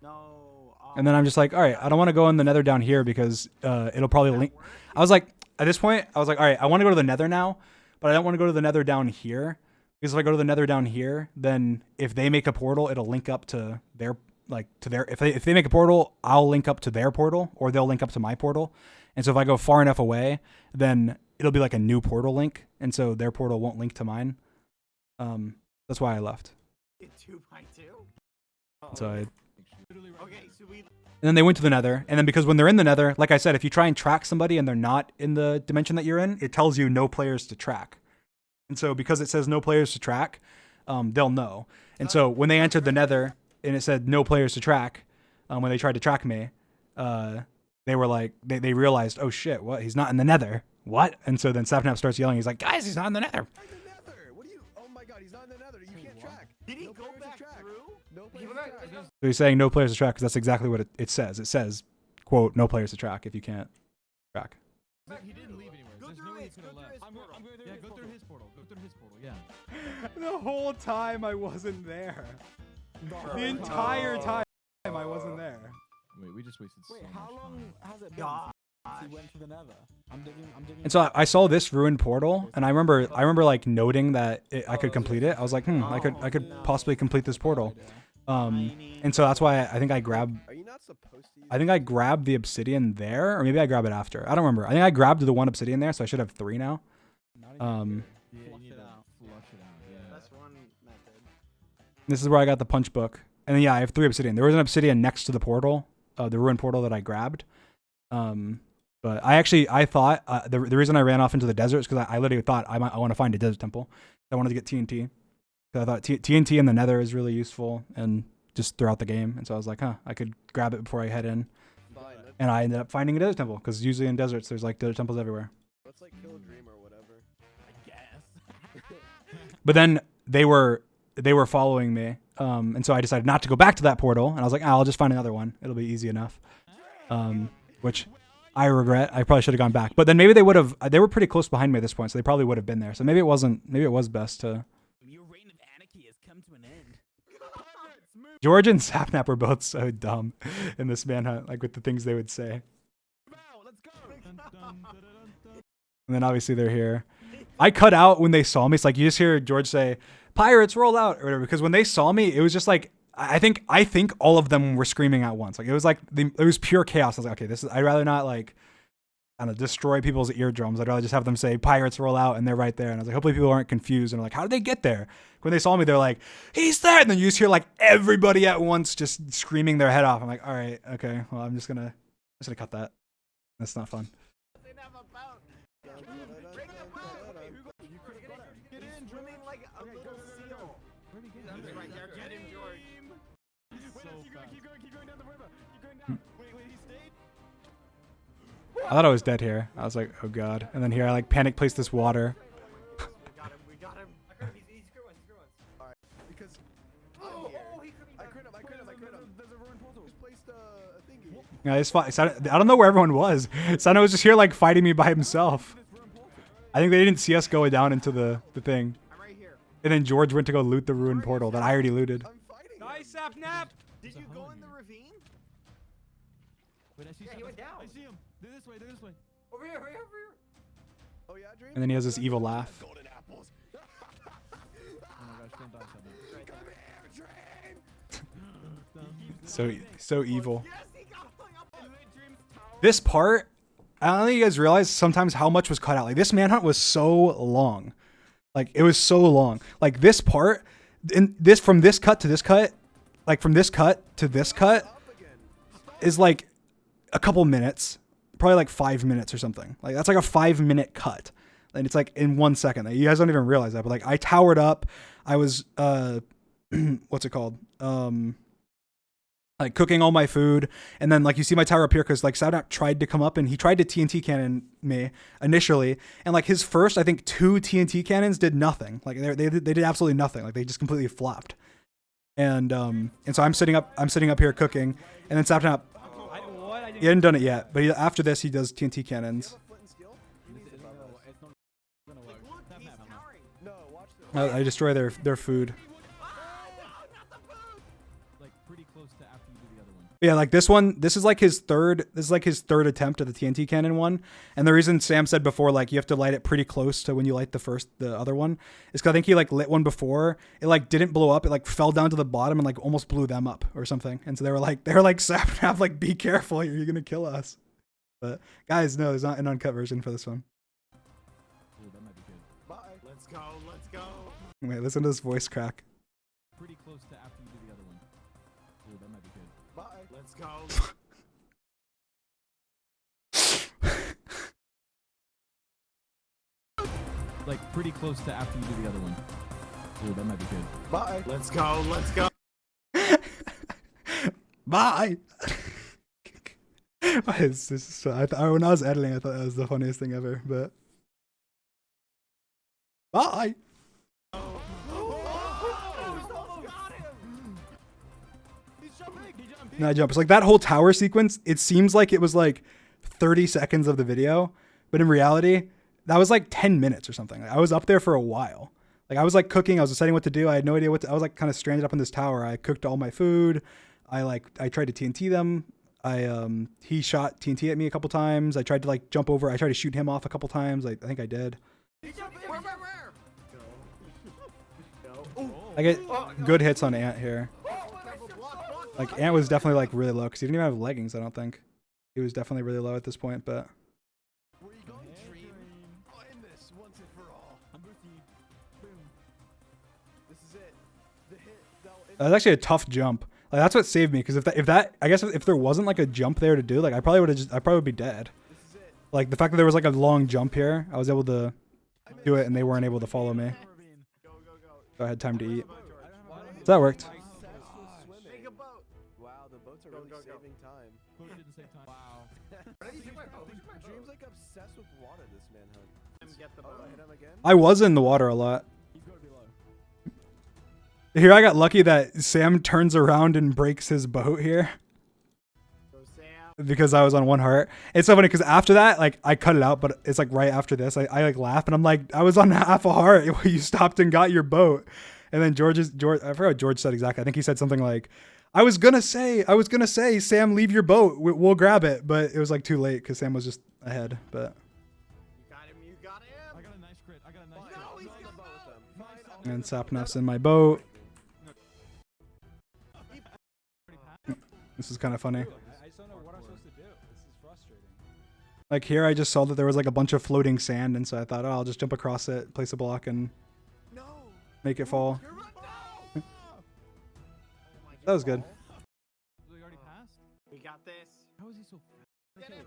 S5: No.
S1: and then I'm just like, all right, I don't want to go in the nether down here because it'll probably link. I was like, at this point, I was like, all right, I want to go to the nether now, but I don't want to go to the nether down here because if I go to the nether down here, then if they make a portal, it'll link up to their if they make a portal, I'll link up to their portal or they'll link up to my portal. And so if I go far enough away, then it'll be like a new portal link, and so their portal won't link to mine. That's why I left.
S5: 2x2.
S1: So I.
S5: Okay, so we.
S1: And then they went to the nether. And then because when they're in the nether, like I said, if you try and track somebody and they're not in the dimension that you're in, it tells you no players to track. And so because it says no players to track, they'll know. And so when they entered the nether and it said no players to track, when they tried to track me, they were like, they realized, oh shit, what? He's not in the nether. What? And so then Sapnap starts yelling. He's like, guys, he's not in the nether.
S2: In the nether. What do you? Oh my God, he's not in the nether. You can't track.
S5: Did he
S2: No
S5: go
S2: players to
S5: back
S2: track.
S5: through?
S2: No
S4: He
S2: players
S4: went
S2: to
S4: back-
S2: track.
S1: So he's saying no players to track because that's exactly what it says. It says, quote, no players to track if you can't track.
S3: He didn't leave anywhere.
S5: Go
S3: There's
S5: through
S3: no way
S5: it,
S3: he could have
S5: go through
S3: left.
S5: his portal.
S3: I'm going through yeah, go through his portal. Go through his portal. Yeah.
S1: The whole time I wasn't there.
S2: The
S1: entire time I wasn't there.
S3: Wait, we just wasted
S6: Wait,
S3: so
S6: how
S3: much
S6: long
S3: time.
S6: has it been
S5: Gosh.
S6: since he went to the nether? I'm digging.
S1: And so I saw this ruined portal, and I remember like noting that I could complete it. I was like, I could possibly complete this portal. And so that's why I think I grabbed
S2: Are you not supposed to? Use
S1: the obsidian there, or maybe I grab it after. I don't remember. I think I grabbed the 1 obsidian there, so I should have 3 now.
S3: Yeah,
S6: Flush
S3: you need
S6: it
S3: to
S6: out.
S3: flush it out. Yeah.
S5: That's one.
S1: This is where I got the punch book. And then, yeah, I have 3 obsidian. There was an obsidian next to the portal, the ruin portal that I grabbed. But I thought the reason I ran off into the desert is because I literally thought I want to find a desert temple. I wanted to get TNT. Because I thought TNT in the nether is really useful and just throughout the game. And so I was like, I could grab it before I head in. And I ended up finding a desert temple because usually in deserts, there's like desert temples everywhere.
S2: Let's like kill a dream or whatever.
S5: I guess.
S1: But then they were following me. And so I decided not to go back to that portal. And I was like, I'll just find another one. It'll be easy enough. Which I regret. I probably should have gone back. But then maybe they would have. They were pretty close behind me at this point, so they probably would have been there. So maybe it wasn't. Maybe it was best to.
S5: Your reign of anarchy has come to an end.
S1: George and Sapnap were both so dumb in this manhunt, like with the things they would say.
S3: Let's go. Dun, dun, dun, dun, dun.
S1: And then obviously they're here. I cut out when they saw me. It's like you just hear George say, "Pirates, roll out," or whatever. Because when they saw me, it was just like I think all of them were screaming at once. Like it was like it was pure chaos. I was like, okay, I'd rather not like I don't know, destroy people's eardrums. I'd rather just have them say, "Pirates, roll out," and they're right there. And I was like, hopefully people aren't confused and are like, how did they get there? When they saw me, they're like, "He's there!" And then you just hear like everybody at once just screaming their head off. I'm like, all right, okay, well I'm just gonna cut that. That's not fun.
S3: Get in,
S5: Swimming like a little seal.
S3: Where'd he get?
S4: He's right there. Get him, George.
S3: Wait,
S6: So
S3: keep going down the river. Keep going down. Wait, he stayed?
S1: I thought I was dead here. I was like, oh god. And then here I like panic placed this water.
S4: We got him. I got him. He's screw ones.
S2: Alright, because
S4: Oh,
S2: I'm here.
S4: he could be
S2: I crit him.
S3: There's a ruined portal.
S2: Just placed a thingy.
S1: Yeah, it's fine. I don't know where everyone was. Sano was just here like fighting me by himself.
S3: This ruined portal.
S1: I think they didn't see us going down into the thing.
S4: I'm right here.
S1: And then George went to go loot the ruined portal that I already looted.
S2: I'm fighting.
S1: Nice Sapnap!
S5: Did
S3: There's a
S5: you
S3: hole
S5: go
S3: in
S5: in the
S3: here.
S5: ravine?
S3: Wait, I see
S4: Yeah, he went down.
S3: I see him. They're this way.
S4: Over here.
S2: Oh yeah, Dream?
S1: And then he has this evil laugh.
S2: Golden apples.
S3: Oh my gosh, don't die, Sapnap.
S2: Come here, Dream.
S1: So evil.
S5: Yes, he got hung up on Dream's tower.
S1: This part, I don't think you guys realize sometimes how much was cut out. Like this manhunt was so long. Like it was so long. Like this part, from this cut to this cut, like from this cut to this cut
S2: Up again.
S1: is like a couple minutes. Probably like 5 minutes or something. Like that's like a 5-minute cut. And it's like in 1 second. Like, you guys don't even realize that. But like I towered up. I was what's it called? Like cooking all my food. And then like you see my tower up here because like Sadnap tried to come up and he tried to TNT cannon me initially. And like his first, I think 2 TNT cannons did nothing. Like they did absolutely nothing. Like they just completely flopped. And so I'm sitting up here cooking, and then Sapnap, he hadn't done it yet, but after this he does TNT cannons.
S2: Flint and steel?
S3: It's not gonna work.
S5: Look, he's
S3: Sapnap.
S5: towering.
S2: No, watch this.
S1: I destroy their food.
S5: Ah, no, not the food.
S3: Like pretty close to after you do the other one.
S1: Yeah, like this one, this is like his third attempt at the TNT cannon one. And the reason Sam said before, like you have to light it pretty close to when you light the other one, is because I think he like lit one before. It like didn't blow up. It like fell down to the bottom and like almost blew them up or something. And so they were like Sapnap, like be careful, you're gonna kill us. But guys, no, there's not an uncut version for this one.
S3: Ooh, that might be good.
S2: Bye.
S5: Let's go. Let's go.
S1: Wait, listen to this voice crack.
S3: Pretty close to after you do the other one. Ooh, that might be good.
S2: Bye.
S5: Let's go.
S3: Like pretty close to after you do the other one. Ooh, that might be good.
S2: Bye.
S5: Let's go. Let's go.
S1: Bye. It's just so, when I was editing, I thought that was the funniest thing ever. But bye. No, I jump. It's like that whole tower sequence. It seems like it was like 30 seconds of the video, but in reality, that was like 10 minutes or something. Like, I was up there for a while. Like I was like cooking. I was deciding what to do. I had no idea I was like kind of stranded up in this tower. I cooked all my food. I tried to TNT them. He shot TNT at me a couple times. I tried to like jump over. I tried to shoot him off a couple times. I think I did.
S4: Where?
S1: I get good hits on Ant here. Like Ant was definitely like really low because he didn't even have leggings. I don't think he was definitely really low at this point. But
S2: Where you going, Dream? I'll end this once and for all.
S3: I'm with you. Boom.
S2: This is it. The hit.
S1: That was actually a tough jump. Like that's what saved me because if that I guess if there wasn't like a jump there to do, like I probably would be dead. Like the fact that there was like a long jump here, I was able to do it and they weren't able to follow me. So I had time to eat. So that worked.
S5: Make a boat.
S2: Wow, the boats are really saving time.
S3: Boat didn't save time. Wow.
S2: Dream's like obsessed with water, this manhunt.
S5: Get the
S2: Oh,
S5: boat.
S2: I hit him again?
S1: I was in the water a lot.
S3: He's got to be low.
S1: Here I got lucky that Sam turns around and breaks his boat here
S5: Go Sam.
S1: because I was on 1 heart. It's so funny because after that, like I cut it out, but it's like right after this, I like laugh and I'm like, I was on half a heart. You stopped and got your boat. And then George, I forgot what George said exactly. I think he said something like, I was gonna say, Sam, leave your boat. We'll grab it. But it was like too late because Sam was just ahead. But
S5: You got him. You got him.
S3: I got a nice crit. I got a nice
S5: No,
S3: crit.
S5: he's
S2: On the
S5: got
S2: boat
S5: boat.
S2: with them. Fine,
S1: and Sapnap's in my boat. This is kind of funny.
S6: I just don't know what I'm supposed to do. This is frustrating.
S1: Like here, I just saw that there was like a bunch of floating sand, and so I thought, oh, I'll just jump across it, place a block, and
S2: No!
S1: make it fall.
S2: You're right.
S5: No.
S1: That was good.
S3: We already passed?
S5: We got this.
S3: How is he so fast?
S5: Get him.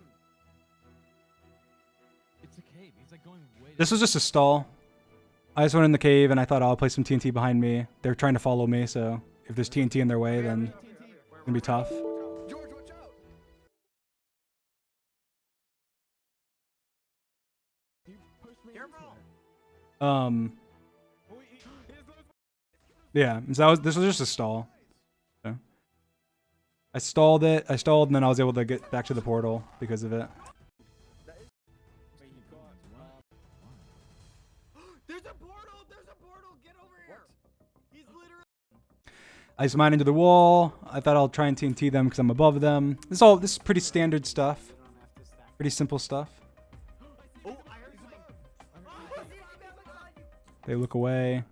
S3: It's a cave. He's like going way
S1: This was just a stall. I just went in the cave, and I thought, oh, I'll place some TNT behind me. They're trying to follow me, so if there's TNT in their way, then it's gonna be tough.
S2: George, watch out!
S6: You pushed me
S5: Careful.
S6: into it.
S1: Yeah. So this was just a stall. So I stalled, and then I was able to get back to the portal because of it.
S5: Wait, you got There's a portal. There's a portal. Get over here. He's literally.
S1: I just mine into the wall. I thought I'll try and TNT them because I'm above them. This is pretty standard stuff.
S5: We don't have to stack.
S1: Pretty simple stuff.
S5: Oh, I heard something.
S1: They look away.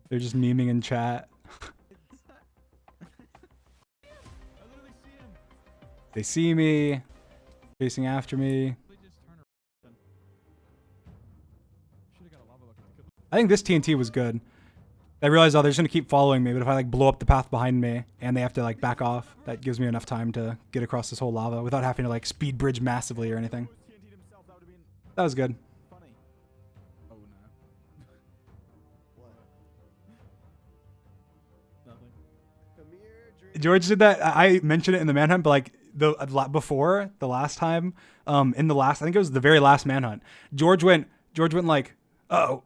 S1: They're just memeing in chat.
S3: I literally see him.
S1: They see me, chasing after me.
S3: They just turn around. Should have got a lava bucket to kill him.
S1: I think this TNT was good. I realized, oh, they're just gonna keep following me, but if I like blow up the path behind me and they have to like back off, that gives me enough time to get across this whole lava without having to like speed bridge massively or anything.
S3: TNT'd himself. That would have been
S1: That was good.
S3: funny. Oh no.
S2: What?
S3: Nothing.
S2: Come here, Dream.
S1: George did that. I mentioned it in the manhunt, but like before the last time, in the last, I think it was the very last manhunt. George went like, oh,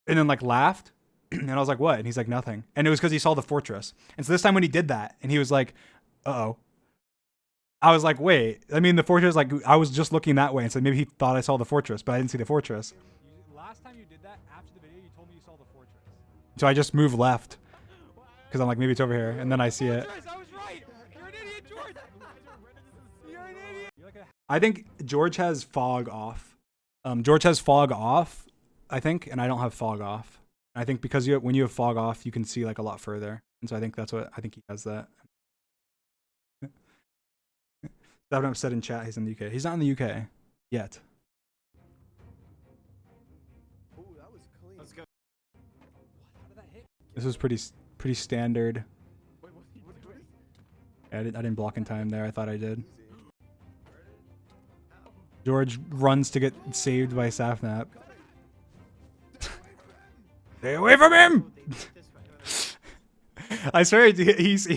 S1: and then like laughed, and I was like, what? And he's like, nothing. And it was because he saw the fortress. And so this time when he did that, and he was like, oh, I was like, wait. I mean, the fortress, like I was just looking that way, and so maybe he thought I saw the fortress, but I didn't see the fortress.
S6: Last time you did that, after the video, you told me you saw the fortress.
S1: So I just moved left because I'm like, maybe it's over here, and then I see it.
S6: I was right. You're an idiot, George. You're an idiot. You're like a
S1: I think George has fog off. George has fog off, I think, and I don't have fog off. I think because when you have fog off, you can see like a lot further, and so I think he has that. That what I've said in chat. He's in the UK. He's not in the UK yet.
S2: Ooh, that was clean.
S5: Let's go.
S6: How did that hit?
S1: This was pretty standard.
S3: Wait, what's he doing?
S1: I didn't block in time there. I thought I did.
S2: Easy.
S1: George runs to get saved by Sapnap. Stay away from him!
S5: This way.
S1: I swear he's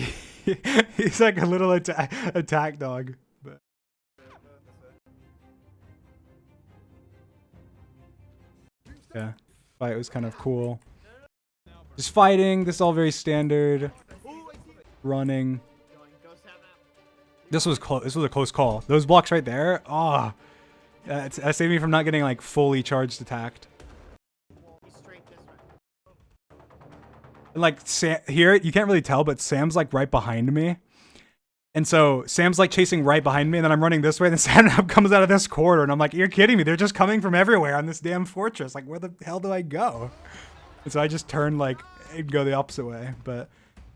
S1: like a little attack dog. But yeah, fight was kind of cool. Just fighting. This is all very standard. Running.
S5: Go Sam out.
S1: This was close. This was a close call. Those blocks right there. Oh, that saved me from not getting like fully charged attacked.
S5: He's straight this way.
S1: And like here, you can't really tell, but Sam's like right behind me. And so Sam's like chasing right behind me, and then I'm running this way, and then Sam comes out of this corridor, and I'm like, you're kidding me. They're just coming from everywhere on this damn fortress. Like, where the hell do I go? And so I just turned like and go the opposite way. But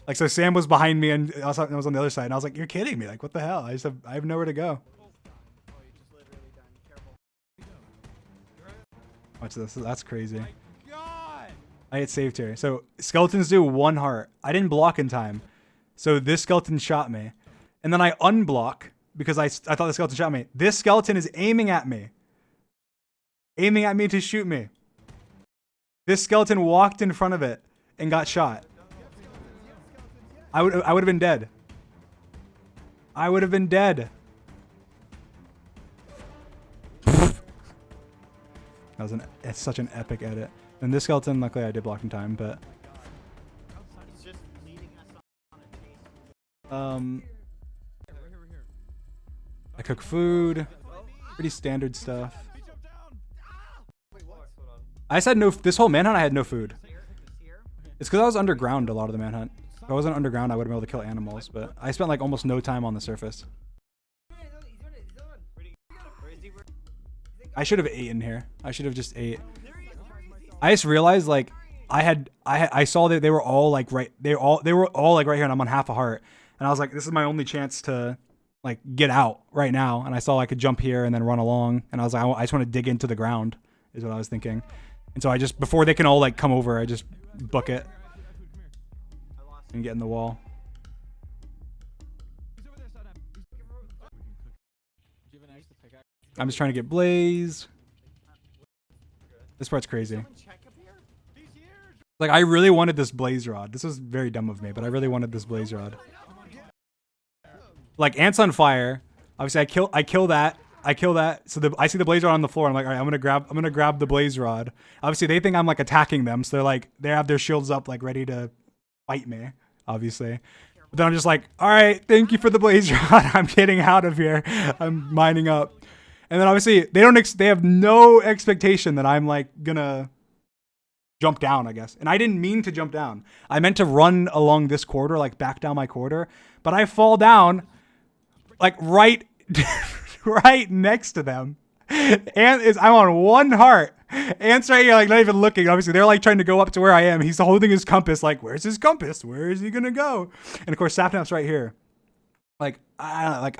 S1: like, so Sam was behind me, and I was on the other side, and I was like, you're kidding me. Like, what the hell? I have nowhere to go.
S5: Oh, you just literally done. Careful.
S1: Watch this. That's crazy.
S6: God.
S1: I hit saved here. So skeletons do 1 heart. I didn't block in time. So this skeleton shot me. And then I unblock because I thought the skeleton shot me. This skeleton is aiming at me. Aiming at me to shoot me. This skeleton walked in front of it and got shot. I would have been dead. I would have been dead. It's such an epic edit. And this skeleton, luckily I did block in time, but
S5: He's just leading us on a chase.
S1: I cook food, pretty standard stuff. I just had no. This whole manhunt, I had no food. It's because I was underground a lot of the manhunt. If I wasn't underground, I would have been able to kill animals, but I spent like almost no time on the surface. I should have ate in here. I should have just ate. I just realized like I saw that they were all like right. They were all like right here, and I'm on half a heart. And I was like, this is my only chance to like get out right now. And I saw I could jump here and then run along. And I was like, I just want to dig into the ground, is what I was thinking. And so I just, before they can all like come over, I just book it and get in the wall. I'm just trying to get Blaze. This part's crazy. Like, I really wanted this Blaze Rod. This was very dumb of me, but I really wanted this Blaze Rod. Like, ants on fire. Obviously, I kill that. So I see the Blaze Rod on the floor. I'm like, all right, I'm gonna grab the Blaze Rod. Obviously, they think I'm like attacking them, so they're like, they have their shields up, like ready to fight me. Obviously, but then I'm just like, all right, thank you for the Blaze Rod. I'm getting out of here. I'm mining up. And then obviously they have no expectation that I'm like gonna jump down, I guess. And I didn't mean to jump down. I meant to run along this corridor, like back down my corridor. But I fall down like right next to them. And I'm on 1 heart. Ant's right here, like not even looking. Obviously, they're like trying to go up to where I am. He's holding his compass, like, where's his compass? Where is he gonna go? And of course, Sapnap's right here. Like I don't know, like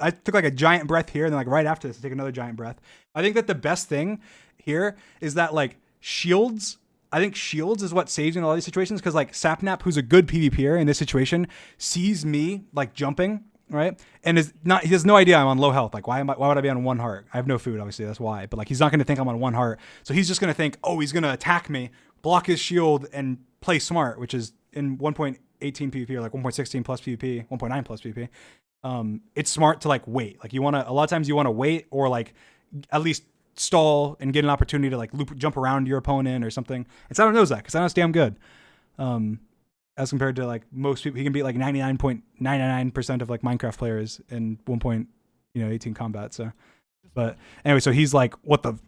S1: I took like a giant breath here, and then like right after this, I take another giant breath. I think that the best thing here is that like shields. I think shields is what saves in a lot of these situations, because like Sapnap, who's a good PvPer in this situation, sees me like jumping, right, and he has no idea I'm on low health. Like why would I be on 1 heart? I have no food, obviously, that's why. But like he's not going to think I'm on 1 heart, so he's just going to think, oh, he's going to attack me, block his shield, and play smart, which is in 1.18 PvP or like 1.16 plus PvP, 1.9 plus PvP. It's smart to like wait. Like a lot of times you want to wait, or like at least stall and get an opportunity to like jump around your opponent or something. And Saturn knows that, because Saturn's damn good. As compared to like most people, he can beat like 99.99% of like Minecraft players in 1.18 combat. So, but anyway, so he's like, what the,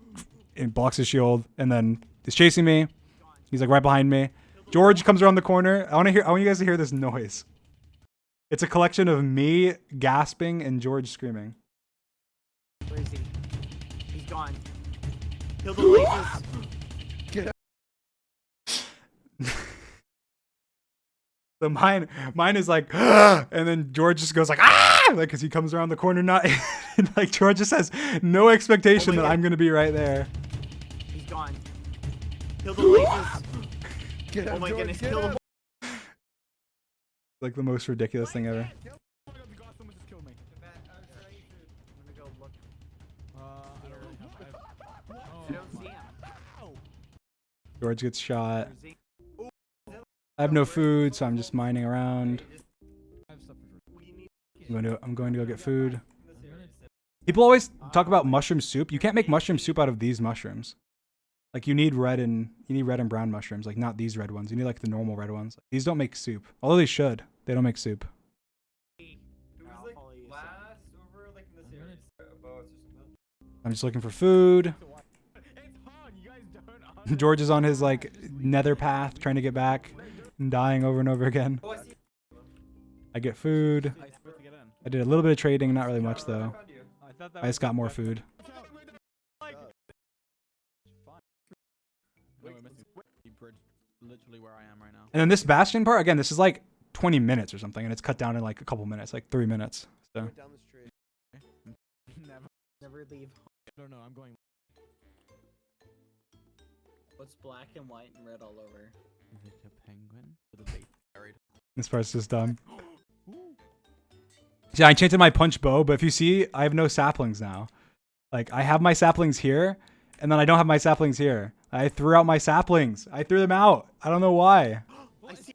S1: and blocks his shield, and then he's chasing me. He's like right behind me. George comes around the corner. I want you guys to hear this noise. It's a collection of me gasping and George screaming.
S5: Where is he? He's gone. Kill the blazes.
S1: So mine is like, and then George just goes like, ah, like, because he comes around the corner, not like George just has no expectation that I'm gonna be right there.
S5: He's gone. Kill the blazes. Oh my goodness, kill them.
S1: Like the most ridiculous thing ever.
S3: Someone just killed me.
S5: I'm gonna go look.
S3: I don't really have.
S5: I don't see him.
S1: George gets shot.
S5: Where's he?
S1: I have no food, so I'm just mining around.
S3: I have stuff for
S1: I'm going to go get food. People always talk about mushroom soup. You can't make mushroom soup out of these mushrooms. Like you need red and brown mushrooms, like not these red ones. You need like the normal red ones. These don't make soup. Although they should. They don't make soup.
S4: It was like last over like in this area. About or something.
S1: I'm just looking for food.
S3: It's hard. You guys don't.
S1: George is on his like nether path trying to get back and dying over and over again.
S4: Oh, I see.
S1: I get food.
S3: I supposed to get in.
S1: I did a little bit of trading, not really much though.
S4: I found you.
S3: I thought that
S1: I just got more food.
S3: No, we're missing the bridge, literally where I am right now.
S1: And then this bastion part, again, this is like 20 minutes or something, and it's cut down in like a couple minutes, like 3 minutes. So
S2: Down the street.
S3: Never.
S5: Never leave.
S3: I don't know. I'm going.
S5: What's black and white and red all over?
S3: Is it a penguin?
S1: This part's just dumb. Yeah, I chanted my punch bow, but if you see, I have no saplings now. Like, I have my saplings here, and then I don't have my saplings here. I threw out my saplings. I threw them out. I don't know why.
S5: I see.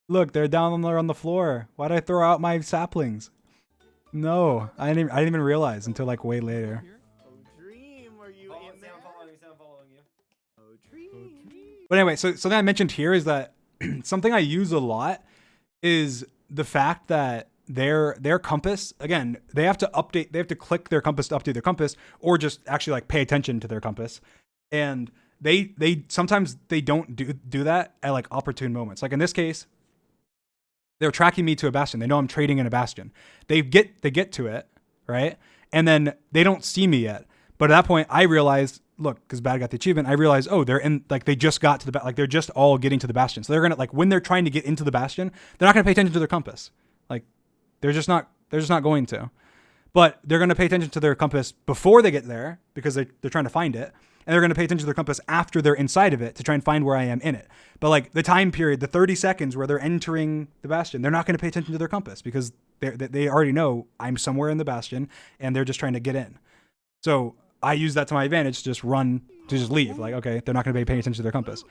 S1: Look, they're down there on the floor. Why did I throw out my saplings? No, I didn't even realize until like way later.
S5: Oh, Dream, are you in there?
S4: I'm following you.
S5: Oh, Dream.
S1: But anyway, so something I mentioned here is that something I use a lot is the fact that their compass, again, they have to click their compass to update their compass, or just actually like pay attention to their compass. And they sometimes they don't do that at like opportune moments. Like in this case, they're tracking me to a bastion. They know I'm trading in a bastion. They get to it, right? And then they don't see me yet. But at that point, I realize, look, because Bad got the achievement, I realize, oh, they're in, like, they just got to the, like, they're just all getting to the bastion. So they're going to, like, when they're trying to get into the bastion, they're not going to pay attention to their compass. Like, they're just not going to. But they're going to pay attention to their compass before they get there, because they're trying to find it. And they're going to pay attention to their compass after they're inside of it to try and find where I am in it. But, like, the time period, the 30 seconds where they're entering the bastion, they're not going to pay attention to their compass, because they already know I'm somewhere in the bastion, and they're just trying to get in. So I use that to my advantage to just leave. Like, okay, they're not going to be paying attention to their compass.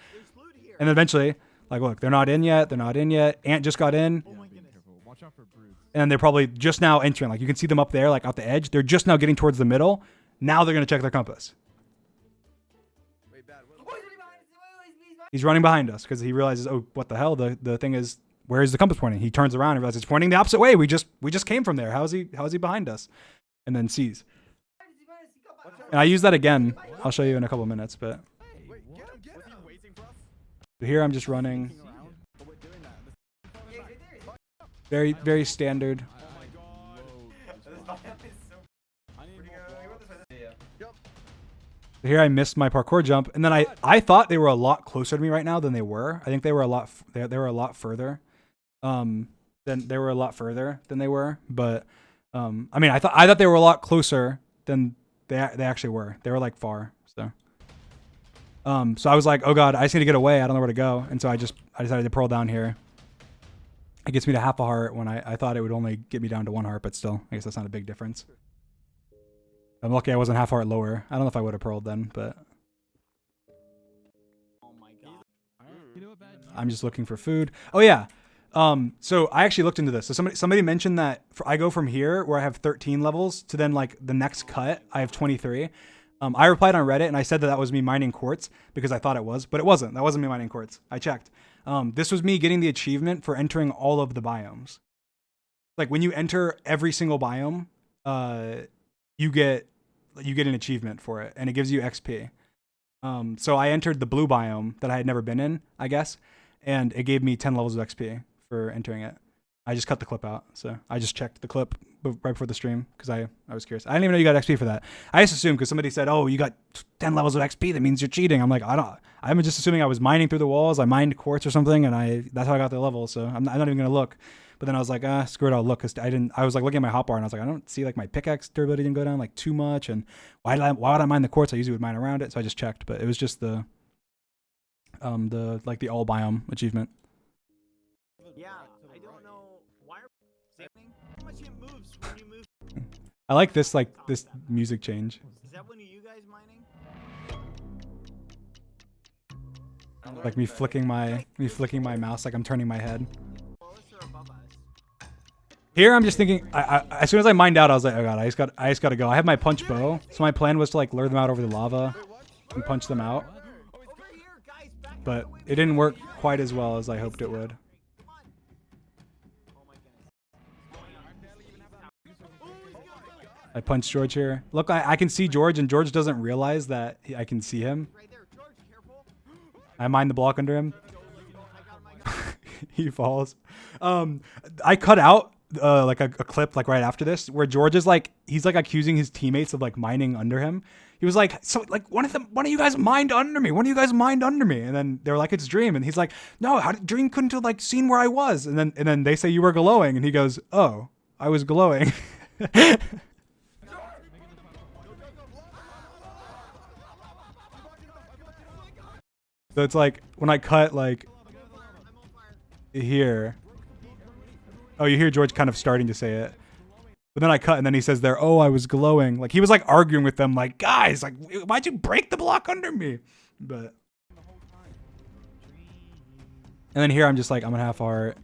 S1: And then eventually, like, look, they're not in yet. Ant just got in.
S3: Watch out for brutes.
S1: And they're probably just now entering. Like, you can see them up there, like, out the edge. They're just now getting towards the middle. Now they're going to check their compass.
S2: Wait, Bad.
S1: He's running behind us because he realizes, oh, what the hell? The thing is, where is the compass pointing? He turns around and realizes it's pointing the opposite way. We just came from there. How is he behind us? And then sees. And I use that again. I'll show you in a couple minutes, but
S2: Wait, get him.
S1: here I'm just running. Very, very standard. Here I missed my parkour jump, and then I thought they were a lot closer to me right now than they were. I think they were a lot further. Than they were. But I mean, I thought they were a lot closer than they actually were. They were like far. So I was like, oh god, I just need to get away. I don't know where to go, and so I decided to pearl down here. It gets me to half a heart when I thought it would only get me down to 1 heart, but still, I guess that's not a big difference. I'm lucky I wasn't half a heart lower. I don't know if I would have pearled then, but
S5: Oh my god.
S3: You know what, Bad?
S1: I'm just looking for food. Oh yeah. So I actually looked into this. So somebody mentioned that I go from here where I have 13 levels to then like the next cut I have 23. I replied on Reddit and I said that was me mining quartz because I thought it was, but it wasn't. That wasn't me mining quartz. I checked. This was me getting the achievement for entering all of the biomes. Like when you enter every single biome, you get an achievement for it and it gives you XP. So I entered the blue biome that I had never been in, I guess, and it gave me 10 levels of XP for entering it. I just cut the clip out, so I just checked the clip right before the stream because I was curious. I didn't even know you got XP for that. I just assumed because somebody said, "Oh, you got 10 levels of XP. That means you're cheating." I'm like, I'm just assuming I was mining through the walls. I mined quartz or something, and that's how I got the level. So I'm not even gonna look. But then I was like, screw it, I'll look because I was like looking at my hotbar and I was like, I don't see like my pickaxe durability didn't go down like too much, and why would I mine the quartz? I usually would mine around it, so I just checked. But it was just the all biome achievement.
S5: Yeah, I don't know why are how much it moves when you move.
S1: I like this music change.
S5: Is that one of you guys mining?
S1: Like me flicking my mouse like I'm turning my head.
S5: Below us or above us?
S1: Here I'm just thinking as soon as I mined out I was like, oh god, I just gotta go. I have my punch bow, so my plan was to like lure them out over the lava and punch them out.
S5: Over here, guys, back
S1: But it didn't work quite as well as I hoped it would.
S5: Come on. Oh my goodness.
S1: I punched George here. Look, I can see George, and George doesn't realize that I can see him.
S5: Right there, George, careful.
S1: I mine the block under him. He falls. I cut out like a clip like right after this where George is like, he's like accusing his teammates of like mining under him. He was like, so like one of you guys mined under me. One of you guys mined under me. And then they're like, it's Dream. And he's like, no, Dream couldn't have like seen where I was. And then they say you were glowing. And he goes, oh, I was glowing. So it's like when I cut like here. Oh, you hear George kind of starting to say it. But then I cut and then he says there, oh, I was glowing. Like he was like arguing with them like, guys, like why'd you break the block under me? But and then here I'm just like, I'm gonna half heart.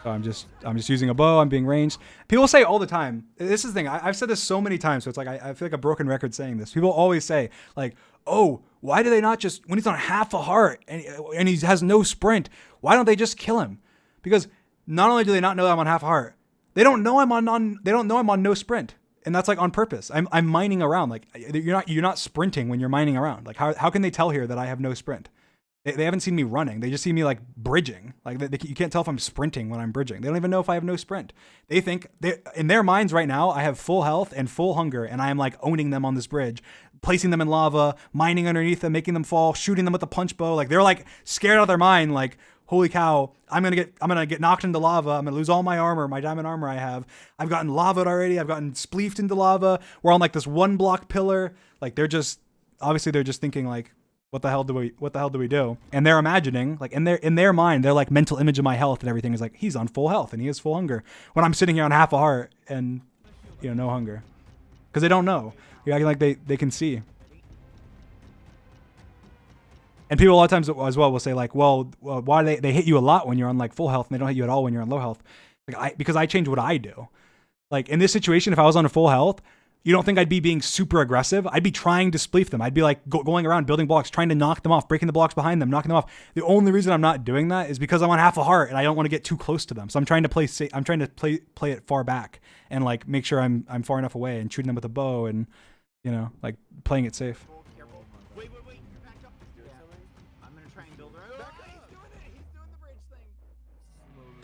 S1: So I'm just using a bow, I'm being ranged. People say all the time, this is the thing, I've said this so many times, so it's like I feel like a broken record saying this. People always say like, oh, why do they not just, when he's on half a heart and he has no sprint, why don't they just kill him? Because not only do they not know that I'm on half a heart, they don't know I'm on no sprint. And that's like on purpose. I'm mining around. Like you're not sprinting when you're mining around. Like how can they tell here that I have no sprint? They haven't seen me running. They just see me like bridging. Like you can't tell if I'm sprinting when I'm bridging. They don't even know if I have no sprint. They think in their minds right now, I have full health and full hunger, and I am like owning them on this bridge, placing them in lava, mining underneath them, making them fall, shooting them with a punch bow. Like they're like scared out of their mind. Like, holy cow, I'm gonna get knocked into lava. I'm gonna lose all my armor, my diamond armor I have. I've gotten lava'd already. I've gotten spleefed into lava. We're on like this 1 block pillar. Like they're just thinking like, what the hell do we do? And they're imagining, like in their mind, their like mental image of my health and everything is like, he's on full health and he has full hunger. When I'm sitting here on half a heart and no hunger. Because they don't know. You're acting like they can see. And people a lot of times as well will say like, well why do they hit you a lot when you're on like full health and they don't hit you at all when you're on low health? Like because I change what I do. Like in this situation, if I was on a full health, you don't think I'd be being super aggressive? I'd be trying to spleef them. I'd be like going around building blocks, trying to knock them off, breaking the blocks behind them, knocking them off. The only reason I'm not doing that is because I'm on half a heart and I don't want to get too close to them. So I'm trying to play it far back and like make sure I'm far enough away and shooting them with a bow and like playing it safe.
S5: Wait, you're back up. Yeah. I'm gonna try and build her. Oh, he's doing the bridge thing. Slowly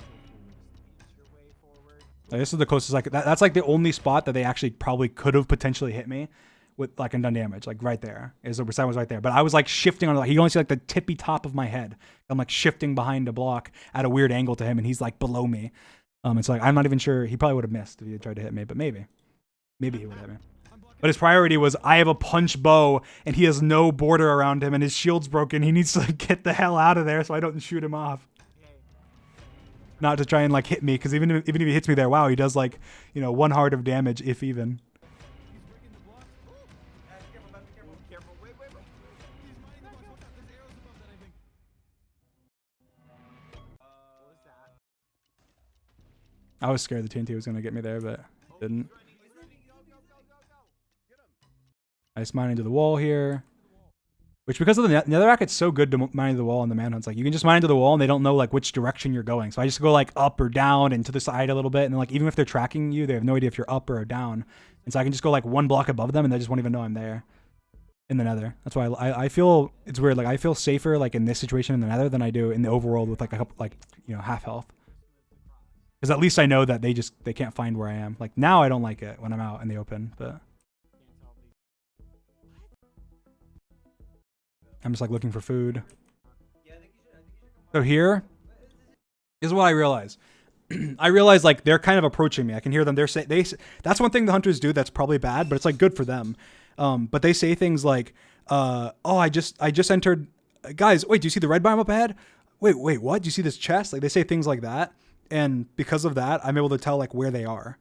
S5: ease your way forward.
S1: Like, this is the closest that's like the only spot that they actually probably could have potentially hit me with like and done damage. Like right there is the Poseidon was right there, but I was like shifting on he only see like the tippy top of my head. I'm like shifting behind a block at a weird angle to him, and he's like below me. It's like I'm not even sure he probably would have missed if he had tried to hit me, but maybe he would have hit me. But his priority was I have a punch bow and he has no border around him and his shield's broken. He needs to like, get the hell out of there so I don't shoot him off. Not to try and like hit me, because even if he hits me there, wow, he does like 1 heart of damage if even.
S5: Careful. Wait.
S3: He's mining the box. Watch out. There's arrows above that, I think.
S5: What was that?
S1: I was scared the TNT was gonna get me there, but it didn't. I just mine into the wall here, which because of the netherrack, it's so good to mine into the wall in the manhunts. Like you can just mine into the wall and they don't know like which direction you're going. So I just go like up or down and to the side a little bit, and then like even if they're tracking you, they have no idea if you're up or down. And so I can just go like 1 block above them and they just won't even know I'm there in the nether. That's why I feel it's weird. Like I feel safer like in this situation in the nether than I do in the overworld with like a couple half health. Because at least I know that they can't find where I am. Like now I don't like it when I'm out in the open, but I'm just like looking for food. So here is what I realize. I realize like they're kind of approaching me. I can hear them. That's one thing the hunters do that's probably bad, but it's like good for them. But they say things like, oh, I just entered. Guys, wait, do you see the red biome up ahead? Wait, what? Do you see this chest? Like they say things like that. And because of that, I'm able to tell like where they are.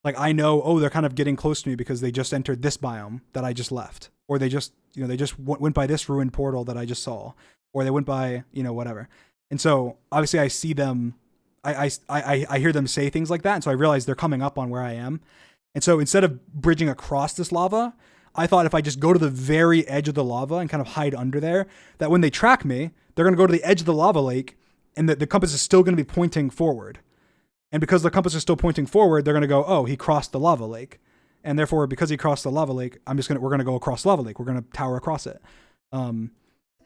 S1: Like I know, oh, they're kind of getting close to me because they just entered this biome that I just left. Or they just went by this ruined portal that I just saw, or they went by, whatever. And so obviously I see them, I hear them say things like that. And so I realize they're coming up on where I am. And so instead of bridging across this lava, I thought if I just go to the very edge of the lava and kind of hide under there, that when they track me, they're going to go to the edge of the lava lake and the compass is still going to be pointing forward. And because the compass is still pointing forward, they're going to go, oh, he crossed the lava lake. And therefore, because he crossed the lava lake, we're gonna go across lava lake. We're gonna tower across it.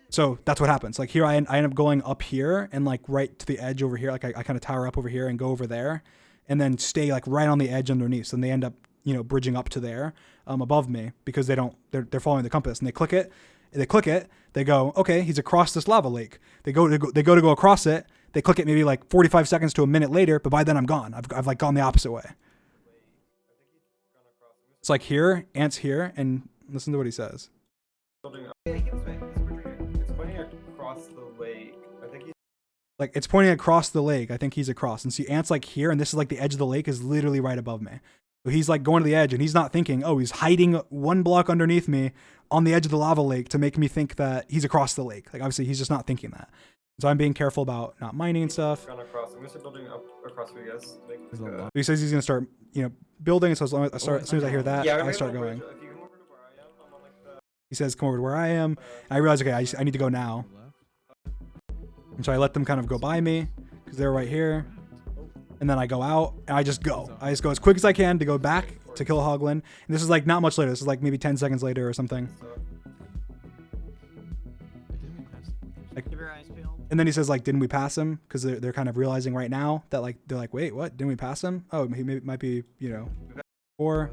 S1: So that's what happens. Like here, I end up going up here and like right to the edge over here. Like I kind of tower up over here and go over there, and then stay like right on the edge underneath. So then they end up bridging up to there above me because they're following the compass and they click it. They go, okay, he's across this lava lake. They go to go across it. They click it maybe like 45 seconds to a minute later, but by then I'm gone. I've like gone the opposite way. It's like here, Ant's here, and listen to what he says.
S4: Hey, get this way. This bridge right here.
S1: Like it's pointing across the lake. I think he's across. And see Ant's like here, and this is like the edge of the lake is literally right above me. So he's like going to the edge, and he's not thinking, oh, he's hiding 1 block underneath me on the edge of the lava lake to make me think that he's across the lake. Like obviously he's just not thinking that. So I'm being careful about not mining and stuff.
S4: Gone across. I'm gonna start building up across for you guys.
S1: He says he's gonna start, building. So as soon as I hear that,
S4: Yeah,
S1: I start going.
S4: If you come over to where I am, I'm on like the.
S1: He says, come over to where I am. And I realize, okay, I need to go now. And so I let them kind of go by me because they're right here. And then I go out and I just go. I just go as quick as I can to go back to kill Hoglin. And this is like not much later. This is like maybe 10 seconds later or something. And then he says like, didn't we pass him? Because they're kind of realizing right now that like, they're like, wait, what? Didn't we pass him? Oh, he might be, or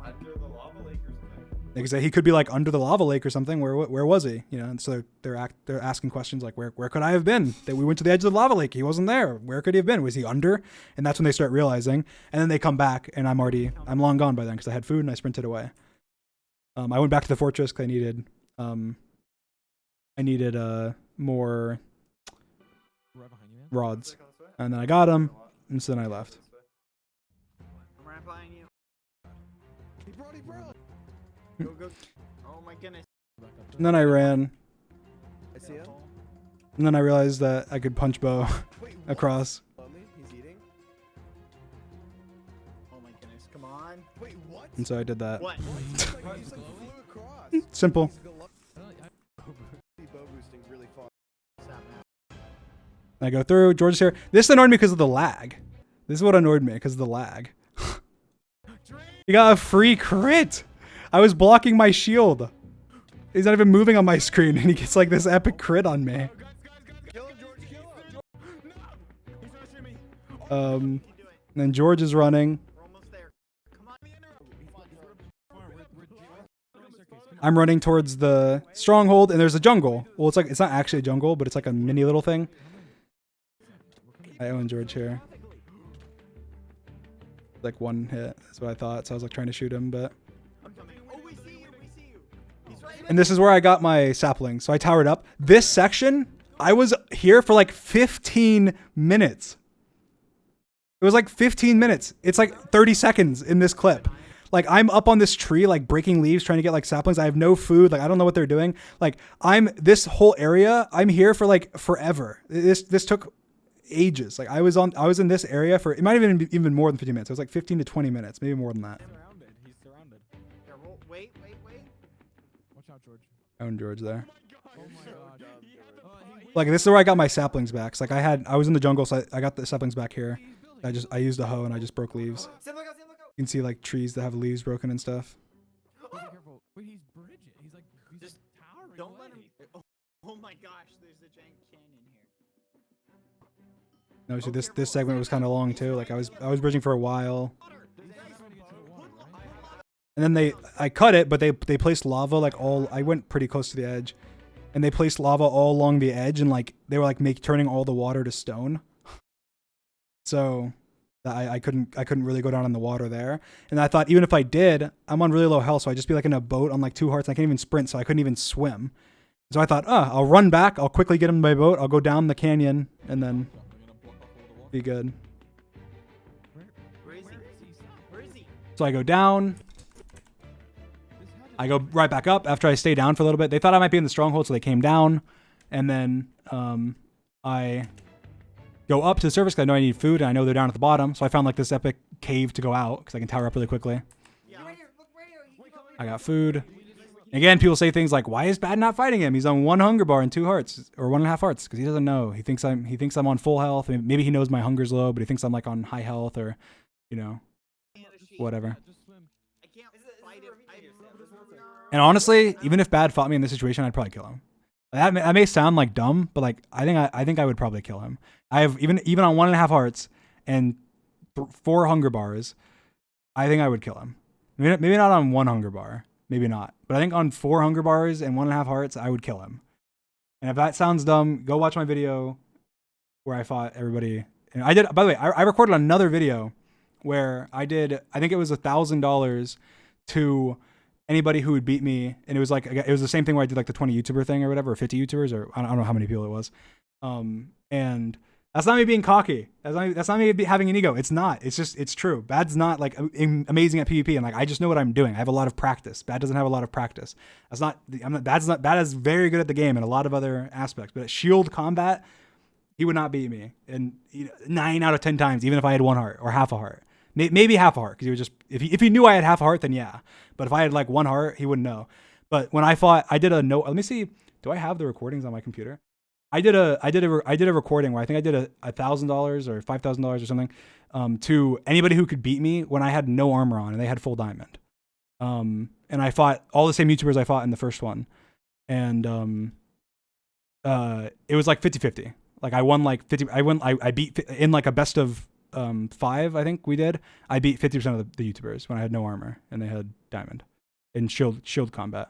S4: Under the lava lake or something.
S1: like I said, he could be like under the lava lake or something. Where was he? And so they're asking questions like, where could I have been? That we went to the edge of the lava lake. He wasn't there. Where could he have been? Was he under? And that's when they start realizing. And then they come back, and I'm long gone by then because I had food and I sprinted away. I went back to the fortress because I needed more rods, and then I got them, and so then I left.
S5: I'm right behind you.
S2: He brought.
S5: Go. Oh my goodness.
S1: And then I ran,
S2: I see him.
S1: and then I realized that I could punch bow
S2: Wait, what?
S1: across.
S2: He's eating.
S5: Oh my goodness. Come on.
S2: Wait, what?
S1: And so I did that.
S5: What?
S2: He just like flew across.
S1: Simple.
S2: He's bow boosting really far.
S1: I go through. George is here. This annoyed me because of the lag. This is what annoyed me because of the lag. He got a free crit. I was blocking my shield. He's not even moving on my screen, and he gets like this epic crit on me.
S2: Kill him, George. Kill him.
S1: And then George is running.
S5: We're almost there. Come on.
S1: I'm running towards the stronghold, and there's a jungle. Well, it's not actually a jungle, but it's like a mini little thing. I own George here. Like one hit. That's what I thought. So I was like trying to shoot him, but.
S5: I'm coming. Oh, we see you. He's right.
S1: And this is where I got my sapling. So I towered up. This section, I was here for like 15 minutes. It was like 15 minutes. It's like 30 seconds in this clip. Like I'm up on this tree, like breaking leaves, trying to get like saplings. I have no food. Like I don't know what they're doing. Like this whole area, I'm here for like forever. This took ages. Like I was in this area for, it might have even more than 15 minutes. It was like 15 to 20 minutes, maybe more than that.
S3: He's surrounded.
S5: Here, wait.
S3: Watch out, George.
S1: I own George there.
S3: Oh my god.
S1: Like this is where I got my saplings back. So like I was in the jungle, so I got the saplings back here. I used a hoe and I just broke leaves.
S4: Sam, look out, Sam, look out.
S1: You can see like trees that have leaves broken and stuff.
S3: Be careful. Wait, he's Bridget. He's like, he's
S5: Just
S3: towering.
S5: Don't let
S3: away.
S5: him. Oh my gosh, there's a giant canyon here.
S1: No, so this segment was kind of long too. Like I was bridging for a while, and then I cut it, but they placed lava like I went pretty close to the edge, and they placed lava all along the edge, and like they were like turning all the water to stone. So I couldn't really go down in the water there, and I thought even if I did, I'm on really low health, so I'd just be like in a boat on like 2 hearts. And I can't even sprint, so I couldn't even swim. So I thought, I'll run back. I'll quickly get in my boat. I'll go down the canyon, and then be good.
S5: Where is he? Where is he?
S1: So I go down. I go right back up after I stay down for a little bit. They thought I might be in the stronghold, so they came down. And then I go up to the surface because I know I need food, and I know they're down at the bottom. So I found like this epic cave to go out because I can tower up really quickly.
S5: Yeah.
S1: I got food. Again, people say things like, "Why is Bad not fighting him? He's on 1 hunger bar and 2 hearts, or 1.5 hearts," because he doesn't know. He thinks I'm on full health. Maybe he knows my hunger's low, but he thinks I'm like on high health or, whatever.
S5: I can't fight him.
S1: And honestly, even if Bad fought me in this situation, I'd probably kill him. That may sound like dumb, but like I think I would probably kill him. I have even on 1.5 hearts and 4 hunger bars, I think I would kill him. Maybe not on 1 hunger bar. Maybe not. But I think on 4 hunger bars and 1.5 hearts, I would kill him. And if that sounds dumb, go watch my video where I fought everybody. And I did, by the way, I recorded another video where I think it was $1,000 to anybody who would beat me, and it was like it was the same thing where I did like the 20 YouTuber thing or whatever, or 50 YouTubers, or I don't know how many people it was. And that's not me being cocky. That's not me having an ego. It's not. It's just, it's true. Bad's not like amazing at PvP, and like I just know what I'm doing. I have a lot of practice. Bad doesn't have a lot of practice. That's not. Bad is very good at the game and a lot of other aspects, but at shield combat, he would not beat me. And 9 out of 10 times, even if I had 1 heart or half a heart, maybe half a heart, because he would just if he knew I had half a heart, then yeah. But if I had like 1 heart, he wouldn't know. But when I fought, I did a no. Let me see. Do I have the recordings on my computer? I did a recording where I think I did $1,000 or $5,000 or something to anybody who could beat me when I had no armor on and they had full diamond. And I fought all the same YouTubers I fought in the first one, and it was like 50-50. Like I won like 50. I beat in like a best of 5. I think we did. I beat 50% of the YouTubers when I had no armor and they had diamond in shield combat.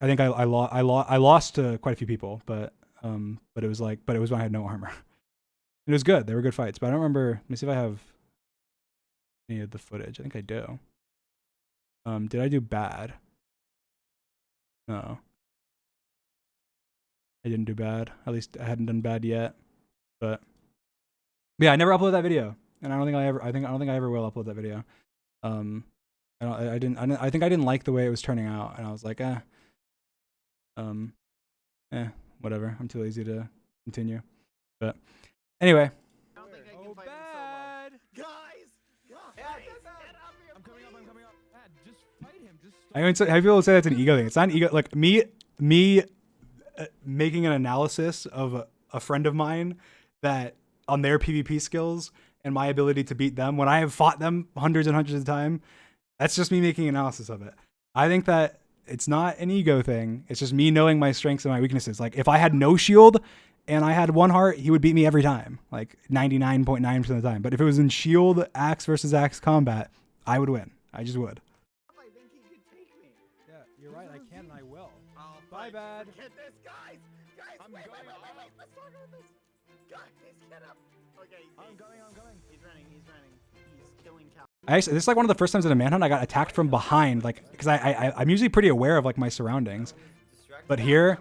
S1: I think I lost to quite a few people, but it was when I had no armor. It was good. They were good fights, but I don't remember. Let me see if I have any of the footage. I think I do. Did I do bad? No. I didn't do bad. At least I hadn't done bad yet. But yeah, I never uploaded that video, and I don't think I ever will upload that video. I think I didn't like the way it was turning out, and I was like, whatever. I'm too lazy to continue. But anyway.
S5: I don't think I can
S6: Oh,
S5: fight
S6: bad.
S5: him solo. Guys,
S3: I'm coming up. Bad, just fight him. Just
S1: I mean, have people say that's an ego thing. It's not an ego. Like me making an analysis of a friend of mine that on their PvP skills and my ability to beat them when I have fought them hundreds and hundreds of times. That's just me making an analysis of it. I think that it's not an ego thing. It's just me knowing my strengths and my weaknesses. Like if I had no shield and I had 1 heart, he would beat me every time, like 99.9% of the time. But if it was in shield axe versus axe combat, I would win. I just would.
S5: I think he could take me.
S6: Yeah, you're right. I can and I will.
S5: Oh,
S6: Bye,
S5: fine.
S6: Bad.
S5: Forget this, guys.
S6: I'm
S5: Wait.
S6: going.
S5: Let's talk about this. Guys, get up. Okay.
S3: I'm going.
S5: He's running. He's killing cows.
S1: Actually, this is like one of the first times in a manhunt I got attacked from behind, like because I'm usually pretty aware of like my surroundings, but here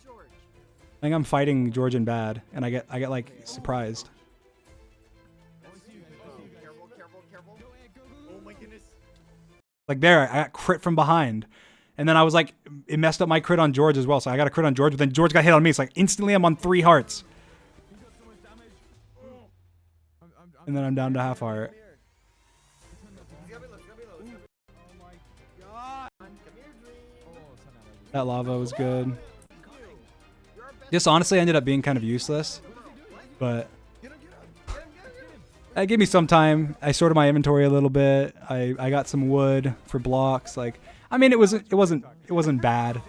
S5: George.
S1: I think I'm fighting George and Bad, and I get like surprised.
S5: Careful. Oh my goodness.
S1: Like there, I got crit from behind, and then I was like, it messed up my crit on George as well. So I got a crit on George, but then George got hit on me. It's like instantly I'm on 3 hearts, and then I'm down to half heart. That lava was good. This honestly ended up being kind of useless, but it gave me some time. I sorted my inventory a little bit. I got some wood for blocks. Like, I mean, it wasn't bad.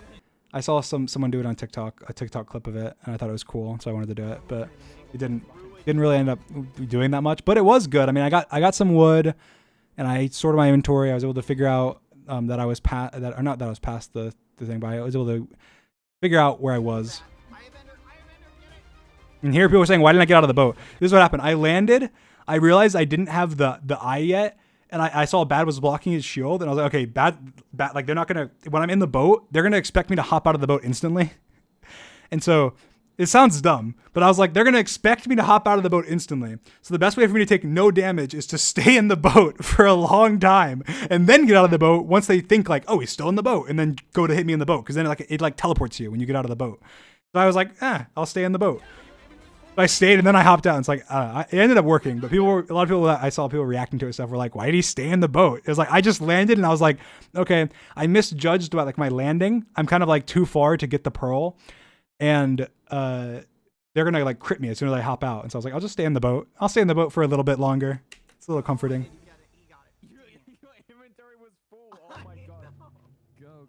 S1: I saw someone do it on TikTok, a TikTok clip of it, and I thought it was cool, so I wanted to do it. But it didn't really end up doing that much. But it was good. I mean, I got some wood, and I sorted my inventory. I was able to figure out that I was past the thing, but I was able to figure out where I was. And here people are saying, why didn't I get out of the boat? This is what happened. I landed. I realized I didn't have the eye yet. And I saw Bad was blocking his shield. And I was like, okay, Bad, like they're not going to, when I'm in the boat, they're going to expect me to hop out of the boat instantly. And so it sounds dumb, but I was like, they're going to expect me to hop out of the boat instantly. So the best way for me to take no damage is to stay in the boat for a long time and then get out of the boat once they think like, oh, he's still in the boat, and then go to hit me in the boat. Cause then it teleports you when you get out of the boat. So I was like, I'll stay in the boat. I stayed and then I hopped out. And it's like, it ended up working, but a lot of people that I saw people reacting to it stuff were like, why did he stay in the boat? It was like, I just landed and I was like, okay, I misjudged about like my landing. I'm kind of like too far to get the pearl, and they're going to like crit me as soon as I hop out. And so I was like, I'll just stay in the boat. I'll stay in the boat for a little bit longer. It's a little comforting.
S5: He got it.
S3: Your inventory was full. Oh my god. Go.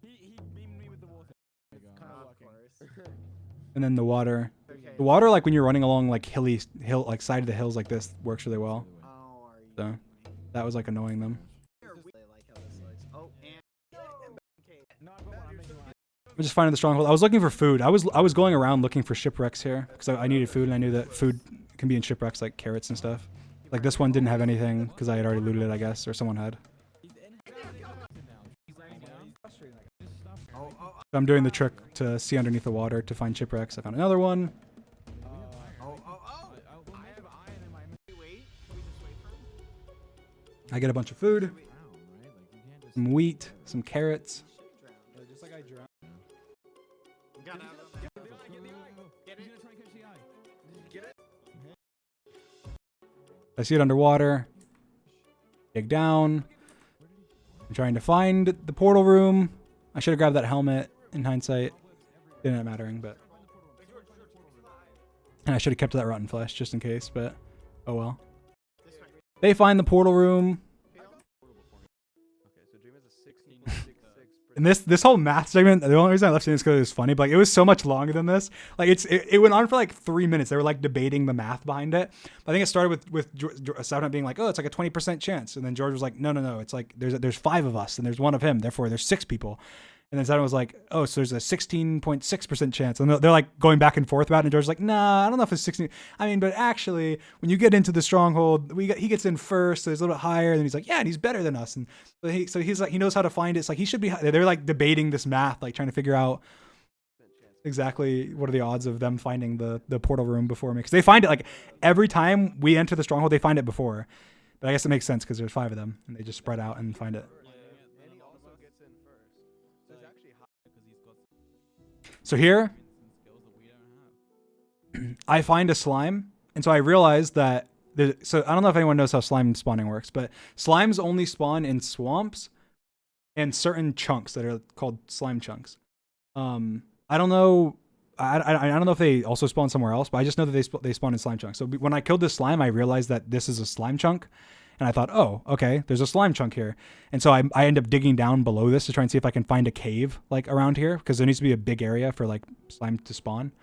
S3: He beamed me with the water. There you go.
S5: Of course.
S1: And then the water.
S5: Okay.
S1: The water, like when you're running along like hill, like side of the hills like this, works really well.
S5: Oh, are you?
S1: So that was like annoying them.
S5: I like how this looks. Oh, and okay.
S3: No, I got one. I'm making one.
S1: We're just finding the stronghold. I was looking for food. I was going around looking for shipwrecks here because I needed food, and I knew that food can be in shipwrecks like carrots and stuff. Like this one didn't have anything because I had already looted it, I guess, or someone had. So I'm doing the trick to see underneath the water to find chipwrecks. I found another one. I get a bunch of food, some wheat, some carrots. Just like I drowned. I see it underwater. Dig down. I'm trying to find the portal room. I should have grabbed that helmet in hindsight. Didn't end up mattering, but. And I should have kept that rotten flesh just in case, but oh well. They find the portal room. And this whole math segment, the only reason I left it is because it was funny, but like, it was so much longer than this. Like it went on for like 3 minutes. They were like debating the math behind it. But I think it started with Savnet being like, oh, it's like a 20% chance. And then George was like, no. It's like there's 5 of us and there's 1 of him. Therefore, there's 6 people. And then Savnet was like, oh, so there's a 16.6% chance. And they're like going back and forth about it. And George's like, nah, I don't know if it's 16. I mean, but actually, when you get into the stronghold, he gets in first. So it's a little bit higher. And he's like, yeah, and he's better than us. And so he's like, he knows how to find it. It's like he should be. They're like debating this math, like trying to figure out exactly what are the odds of them finding the portal room before me. Because they find it like every time we enter the stronghold, they find it before. But I guess it makes sense because there's 5 of them. And they just spread out and find it. So here, I find a slime, and so I realized that. So I don't know if anyone knows how slime spawning works, but slimes only spawn in swamps and certain chunks that are called slime chunks. I don't know. I don't know if they also spawn somewhere else, but I just know that they spawn in slime chunks. So when I killed this slime, I realized that this is a slime chunk. And I thought, oh, okay, there's a slime chunk here. And so I end up digging down below this to try and see if I can find a cave like around here, because there needs to be a big area for like slime to spawn.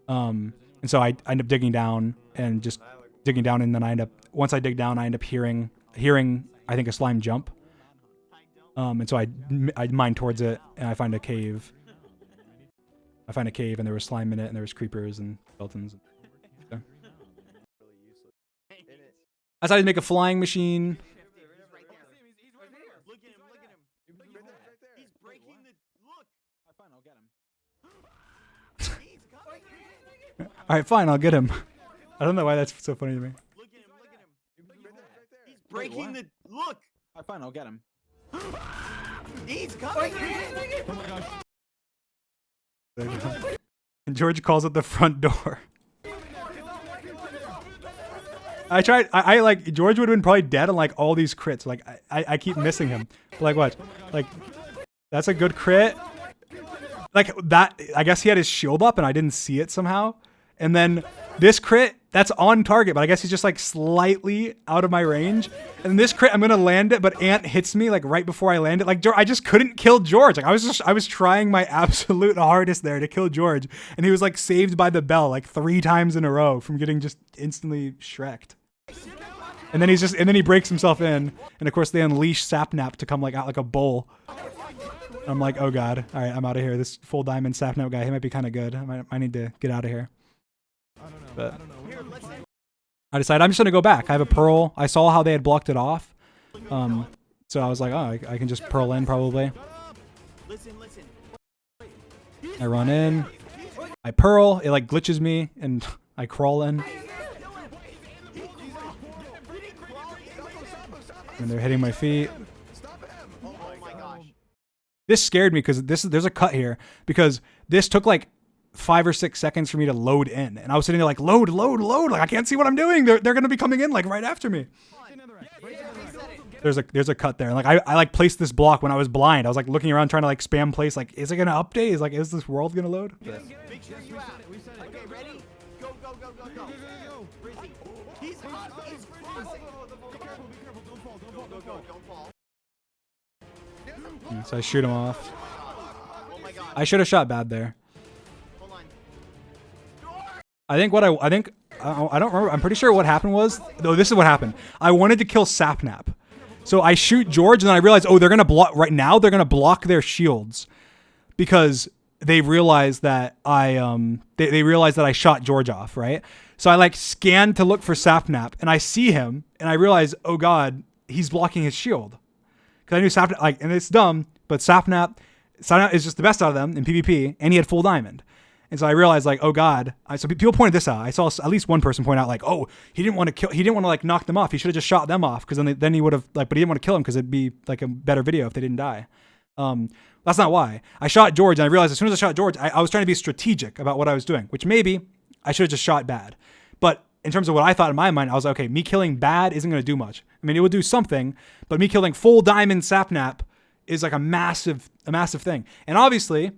S1: And so I end up digging down and just digging down, and then once I dig down, I end up hearing I think a slime jump. And so I mine towards it, and I find a cave. And there was slime in it, and there was creepers and skeletons. Okay. I decided to make a flying machine.
S5: Look at him. He's breaking the look.
S3: Fine, I'll get him.
S5: He's coming.
S1: All right, fine, I'll get him. I don't know why that's so funny to me.
S5: Look at him. He's breaking the look.
S3: Fine, I'll get him.
S5: He's coming.
S3: Oh my gosh.
S1: And George calls at the front door. I tried. I like George would have been probably dead on like all these crits. Like I keep missing him. Like what? Like that's a good crit. Like that. I guess he had his shield up and I didn't see it somehow. And then this crit, that's on target, but I guess he's just like slightly out of my range. And this crit, I'm gonna land it, but Ant hits me like right before I land it. Like I just couldn't kill George. Like I was trying my absolute hardest there to kill George, and he was like saved by the bell like 3 times in a row from getting just instantly shreked. And then he breaks himself in, and of course they unleash Sapnap to come like out like a bull. And I'm like, oh god, all right, I'm out of here. This full diamond Sapnap guy, he might be kind of good. I need to get out of here. But I decided I'm just gonna go back. I have a pearl. I saw how they had blocked it off, so I was like, oh, I can just pearl in probably. I run in, I pearl. It like glitches me, and I crawl in. And they're hitting my feet. This scared me because there's a cut here because this took like 5 or 6 seconds for me to load in, and I was sitting there like load, like I can't see what I'm doing. They're gonna be coming in like right after me. There's a cut there, and like I like placed this block when I was blind. I was like looking around trying to like spam place. Like, is it gonna update? Is this world gonna load? Yeah.
S5: Make sure you out. Okay, ready? Go. Where is he? He's crossing. Be careful. Don't fall.
S1: So I shoot him off.
S5: Oh my god.
S1: I should have shot bad there.
S5: Hold on.
S1: I don't remember. I'm pretty sure what happened was, though, this is what happened. I wanted to kill Sapnap. So I shoot George, and then I realized, oh, they're going to block right now. They're going to block their shields because they realized that they realized that I shot George off, right? So I like scanned to look for Sapnap, and I see him, and I realize, oh god, he's blocking his shield. Because I knew Sapnap, like, and it's dumb, but Sapnap is just the best out of them in PvP, and he had full diamond. And so I realized, like, oh god. So people pointed this out. I saw at least one person point out, like, oh, he didn't want to like knock them off. He should have just shot them off, because then he would have like, but he didn't want to kill him because it'd be like a better video if they didn't die. That's not why. I shot George, and I realized as soon as I shot George, I was trying to be strategic about what I was doing, which maybe I should have just shot bad. But in terms of what I thought in my mind, I was like, okay, me killing bad isn't going to do much. I mean, it would do something, but me killing full diamond Sapnap is like a massive thing. And obviously,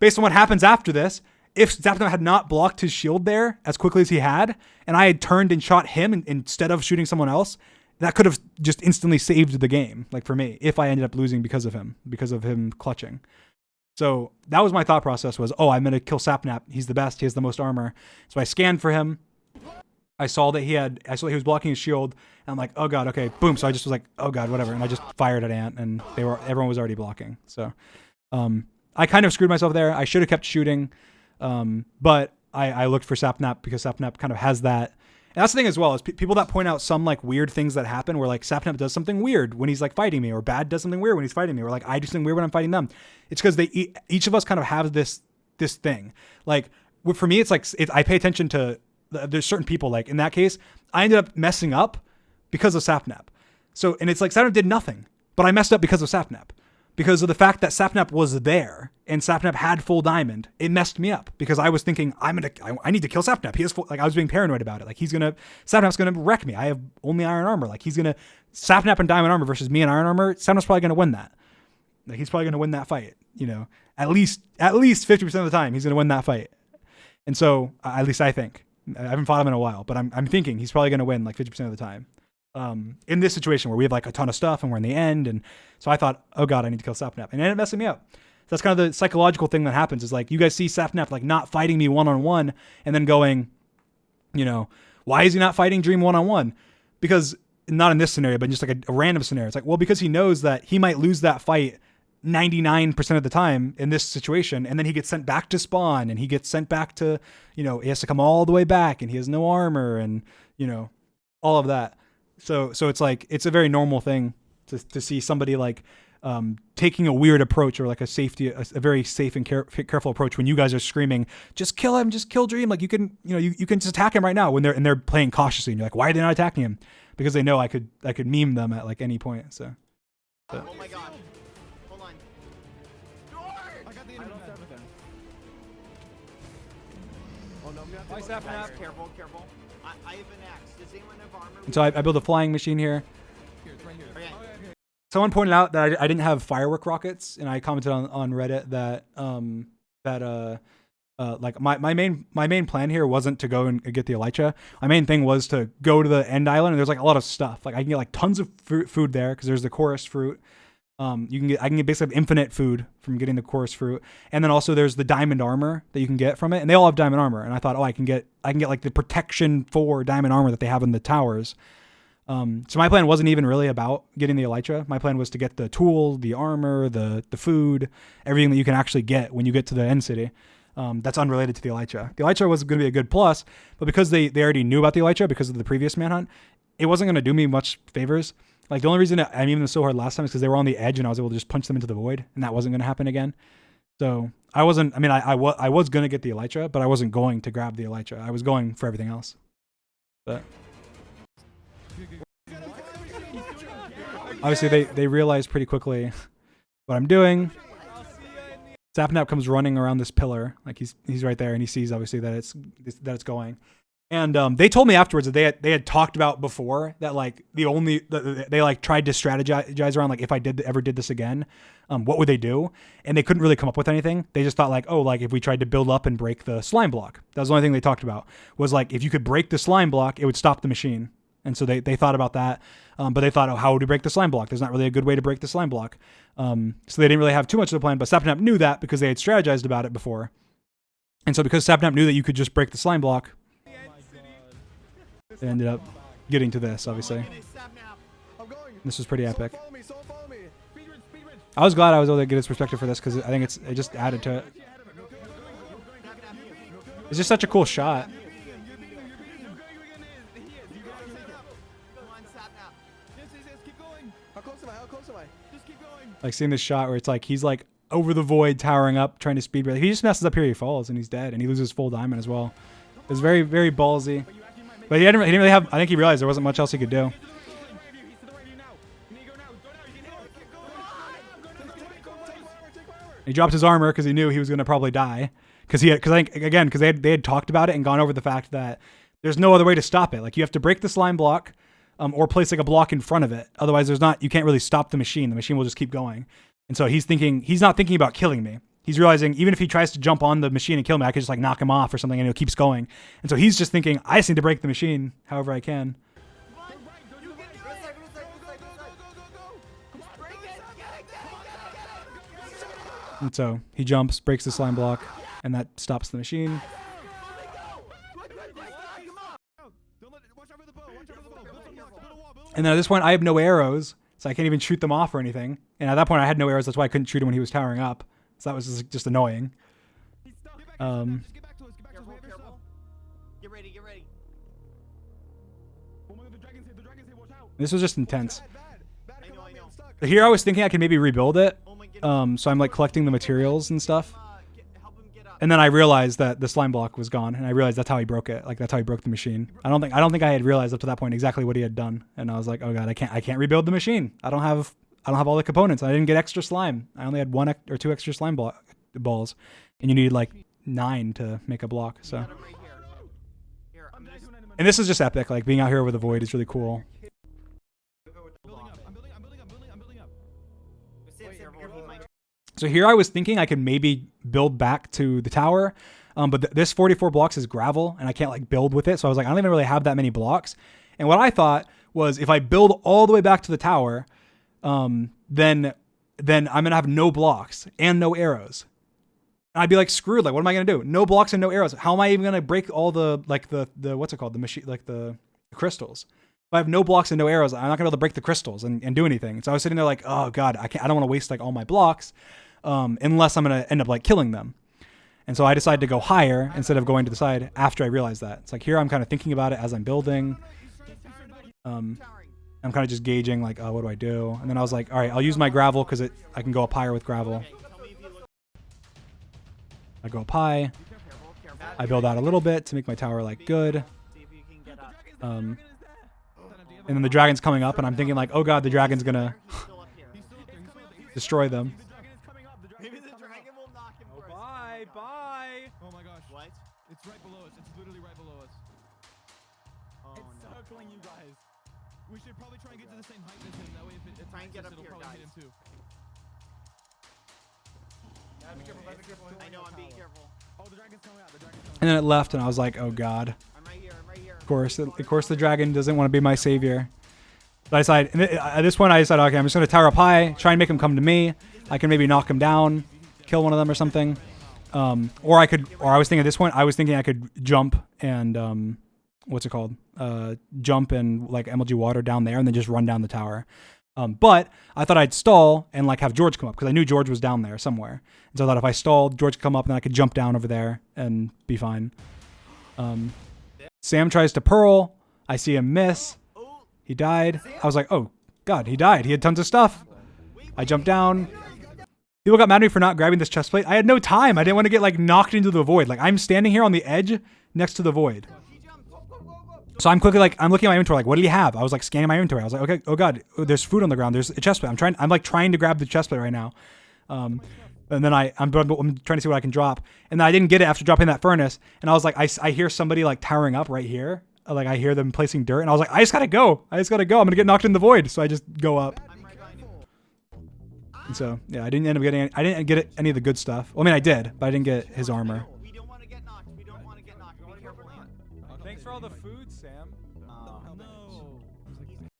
S1: based on what happens after this, if Sapnap had not blocked his shield there as quickly as he had, and I had turned and shot him instead of shooting someone else, that could have just instantly saved the game, like for me, if I ended up losing because of him clutching. So that was my thought process was, oh, I'm going to kill Sapnap. He's the best. He has the most armor. So I scanned for him. I saw he was blocking his shield. And I'm like, oh god, okay, boom. So I just was like, oh god, whatever. And I just fired at Ant, and everyone was already blocking. So I kind of screwed myself there. I should have kept shooting. But I looked for Sapnap because Sapnap kind of has that. And that's the thing as well, is people that point out some like weird things that happen where like Sapnap does something weird when he's like fighting me, or Bad does something weird when he's fighting me, or like I do something weird when I'm fighting them. It's because each of us kind of have this thing. Like for me, it's like I pay attention to there's certain people. Like in that case, I ended up messing up because of Sapnap. So, and it's like Sapnap did nothing, but I messed up because of Sapnap. Because of the fact that Sapnap was there and Sapnap had full diamond, it messed me up because I was thinking I need to kill Sapnap. He has full, like I was being paranoid about it. Like Sapnap's gonna wreck me. I have only iron armor. Like Sapnap and diamond armor versus me and iron armor. Sapnap's probably gonna win that. Like he's probably gonna win that fight. You know, at least 50% of the time he's gonna win that fight. And so at least I think. I haven't fought him in a while, but I'm thinking he's probably gonna win like 50% of the time. In this situation where we have like a ton of stuff and we're in the end. And so I thought, oh god, I need to kill Sapnap, and it ended up messing me up. So that's kind of the psychological thing that happens is like, you guys see Sapnap like not fighting me one-on-one and then going, you know, why is he not fighting Dream one-on-one? Because not in this scenario, but just like a random scenario. It's like, well, because he knows that he might lose that fight 99% of the time in this situation. And then he gets sent back to spawn, and he gets sent back to, you know, he has to come all the way back, and he has no armor, and, you know, all of that. So it's like, it's a very normal thing to see somebody like taking a weird approach, or like a very safe and careful approach when you guys are screaming, just kill him, just kill Dream. Like you can just attack him right now when they're playing cautiously, and you're like, why are they not attacking him? Because they know I could meme them at like any point. So.
S5: Oh my god. Hold on.
S2: I got the
S3: I
S2: internet.
S3: lost everything.
S2: Oh no, I'm gonna
S1: Bye,
S2: have to go
S1: Sapnap.
S2: back.
S5: Careful. I have an axe. Does anyone have armor?
S1: And so I built a flying machine here.
S3: Here, it's right here.
S5: Okay.
S1: Someone pointed out that I didn't have firework rockets, and I commented on Reddit that like my main plan here wasn't to go and get the Elytra. My main thing was to go to the end island, and there's like a lot of stuff. Like I can get like tons of food there because there's the chorus fruit. I can get basically infinite food from getting the chorus fruit, and then also there's the diamond armor that you can get from it, and they all have diamond armor. And I thought, oh, I can get like the protection for diamond armor that they have in the towers. So my plan wasn't even really about getting the Elytra. My plan was to get the tool, the armor, the food, everything that you can actually get when you get to the end city. That's unrelated to the Elytra. The Elytra was going to be a good plus, but because they already knew about the Elytra because of the previous Manhunt, it wasn't going to do me much favors. Like the only reason I'm even so hard last time is because they were on the edge and I was able to just punch them into the void, and that wasn't going to happen again. So I was going to get the Elytra, but I wasn't going to grab the Elytra. I was going for everything else. But obviously they realized pretty quickly what I'm doing. Sapnap comes running around this pillar, like he's right there, and he sees obviously that it's going. And they told me afterwards that they had talked about before that like they like tried to strategize around like if I ever did this again, what would they do? And they couldn't really come up with anything. They just thought like, oh, like if we tried to build up and break the slime block. That was the only thing they talked about, was like if you could break the slime block, it would stop the machine. And so they thought about that, but they thought, oh, how would we break the slime block? There's not really a good way to break the slime block. So they didn't really have too much of a plan, but Sapnap knew that because they had strategized about it before. And so because Sapnap knew that you could just break the slime block, they ended up getting to this, obviously.
S2: I'm going.
S1: This was pretty epic.
S2: Follow me, follow me.
S1: I was glad I was able to get his perspective for this because I think it just added to it. It's just such a cool shot.
S5: You're beating him. You're beating him. You're beating him. He is. You gotta take him out. Come on, stop now. Yes, yes, yes. Keep going.
S2: How close am I? How close am I?
S5: Just keep going.
S1: Like seeing this shot where it's like he's like over the void, towering up, trying to speed break. He just messes up here, he falls, and he's dead, and he loses full diamond as well. It was very, very ballsy. But he didn't really have. I think he realized there wasn't much else he could do.
S3: He's to the right of you now. You need to go now. Go now. You can hit him. Go now.
S1: He dropped his armor because he knew he was going to probably die. Because I think again, because they had talked about it and gone over the fact that there's no other way to stop it. Like you have to break the slime block, or place like a block in front of it. Otherwise, you can't really stop the machine. The machine will just keep going. And so he's not thinking about killing me. He's realizing even if he tries to jump on the machine and kill me, I could just like knock him off or something, and it keeps going. And so he's just thinking, I just need to break the machine however I can. And so he jumps, breaks the slime block, and that stops the machine. And then at this point, I have no arrows, so I can't even shoot them off or anything. And at that point, I had no arrows. That's why I couldn't shoot him when he was towering up. So that was just annoying.
S5: Get back to us. Get back to us. We have your stuff.
S6: Get ready, get ready.
S5: Oh my god, the dragon's here. The dragon's here. Watch out.
S1: This was just intense.
S2: Bad,
S6: I
S2: come
S6: know,
S2: on,
S6: I
S2: man,
S6: know.
S2: I'm stuck.
S1: Here I was thinking I could maybe rebuild it.
S6: Oh my goodness.
S1: So I'm like collecting the materials and stuff.
S6: Help him get up.
S1: And then I realized that the slime block was gone, and I realized that's how he broke it. Like that's how he broke the machine. I don't think I had realized up to that point exactly what he had done. And I was like, oh god, I can't rebuild the machine. I don't have all the components. I didn't get extra slime. I only had 1 or 2 extra slime balls, and you needed like 9 to make a block. So,
S6: Got him right here. Here, I'm gonna
S1: and this is just epic. Like being out here over the void is really cool.
S5: Building up. I'm building up.
S6: Sam, careful. He might.
S1: So here I was thinking I could maybe build back to the tower, but this 44 blocks is gravel, and I can't like build with it. So I was like, I don't even really have that many blocks. And what I thought was if I build all the way back to the tower, then I'm gonna have no blocks and no arrows. And I'd be like screwed. Like, what am I gonna do? No blocks and no arrows. How am I even gonna break all the what's it called? The machine, like the crystals. If I have no blocks and no arrows, I'm not gonna be able to break the crystals and do anything. So I was sitting there like, oh god, I don't want to waste like all my blocks, unless I'm gonna end up like killing them. And so I decided to go higher instead of going to the side after I realized that. It's like here I'm kind of thinking about it as I'm building. I'm kind of just gauging like, what do I do? And then I was like, all right, I'll use my gravel because I can go up higher with gravel. I go up high. I build out a little bit to make my tower like good.
S6: See if you can get up.
S1: And then the dragon's coming up, and I'm thinking like, oh god, the dragon's gonna
S6: He's still up here.
S1: destroy them.
S6: Maybe the dragon will knock him first.
S3: Bye, bye.
S5: Oh my gosh.
S6: What?
S5: It's right below us. It's literally right below us.
S6: Oh
S3: It's
S6: no.
S3: circling you guys.
S5: We should probably try and get to the same height as him. That way, if it
S6: Try and get
S5: attacks us,
S6: up
S5: it'll
S6: here,
S5: probably hit
S6: guys.
S5: him too.
S4: Be careful.
S6: I know, I'm being careful.
S5: Oh, the dragon's coming out. The dragon's coming
S1: And then it left, and I was like, oh god.
S6: I'm right here. I'm right here.
S1: Of course, the dragon doesn't want to be my savior. But I decided, at this point, I decided, okay, I'm just gonna tower up high, try and make him come to me. I can maybe knock him down, kill one of them or something. Or I was thinking at this point, I was thinking I could jump and what's it called? Jump and like MLG water down there and then just run down the tower. But I thought I'd stall and like have George come up because I knew George was down there somewhere. And so I thought if I stalled, George could come up and then I could jump down over there and be fine. Sam tries to pearl. I see him miss. He died. I was like, oh god, he died. He had tons of stuff. I jumped down. People got mad at me for not grabbing this chest plate. I had no time. I didn't want to get like knocked into the void. Like I'm standing here on the edge next to the void. So I'm quickly like, I'm looking at my inventory, like, what do you have? I was like scanning my inventory. I was like, okay, oh god, there's food on the ground. There's a chest plate. I'm like trying to grab the chest plate right now. And then I'm trying to see what I can drop. And then I didn't get it after dropping that furnace. And I was like, I hear somebody like towering up right here. Like I hear them placing dirt. And I was like, I just gotta go. I'm gonna get knocked in the void. So I just go up.
S6: I'm right behind you.
S1: And so yeah, I didn't end up getting. I didn't get any of the good stuff. Well, I mean, I did, but I didn't get his armor.
S6: We don't want to get knocked. We don't want to get knocked. Be careful.
S3: Thanks for all the food, Sam.
S5: No.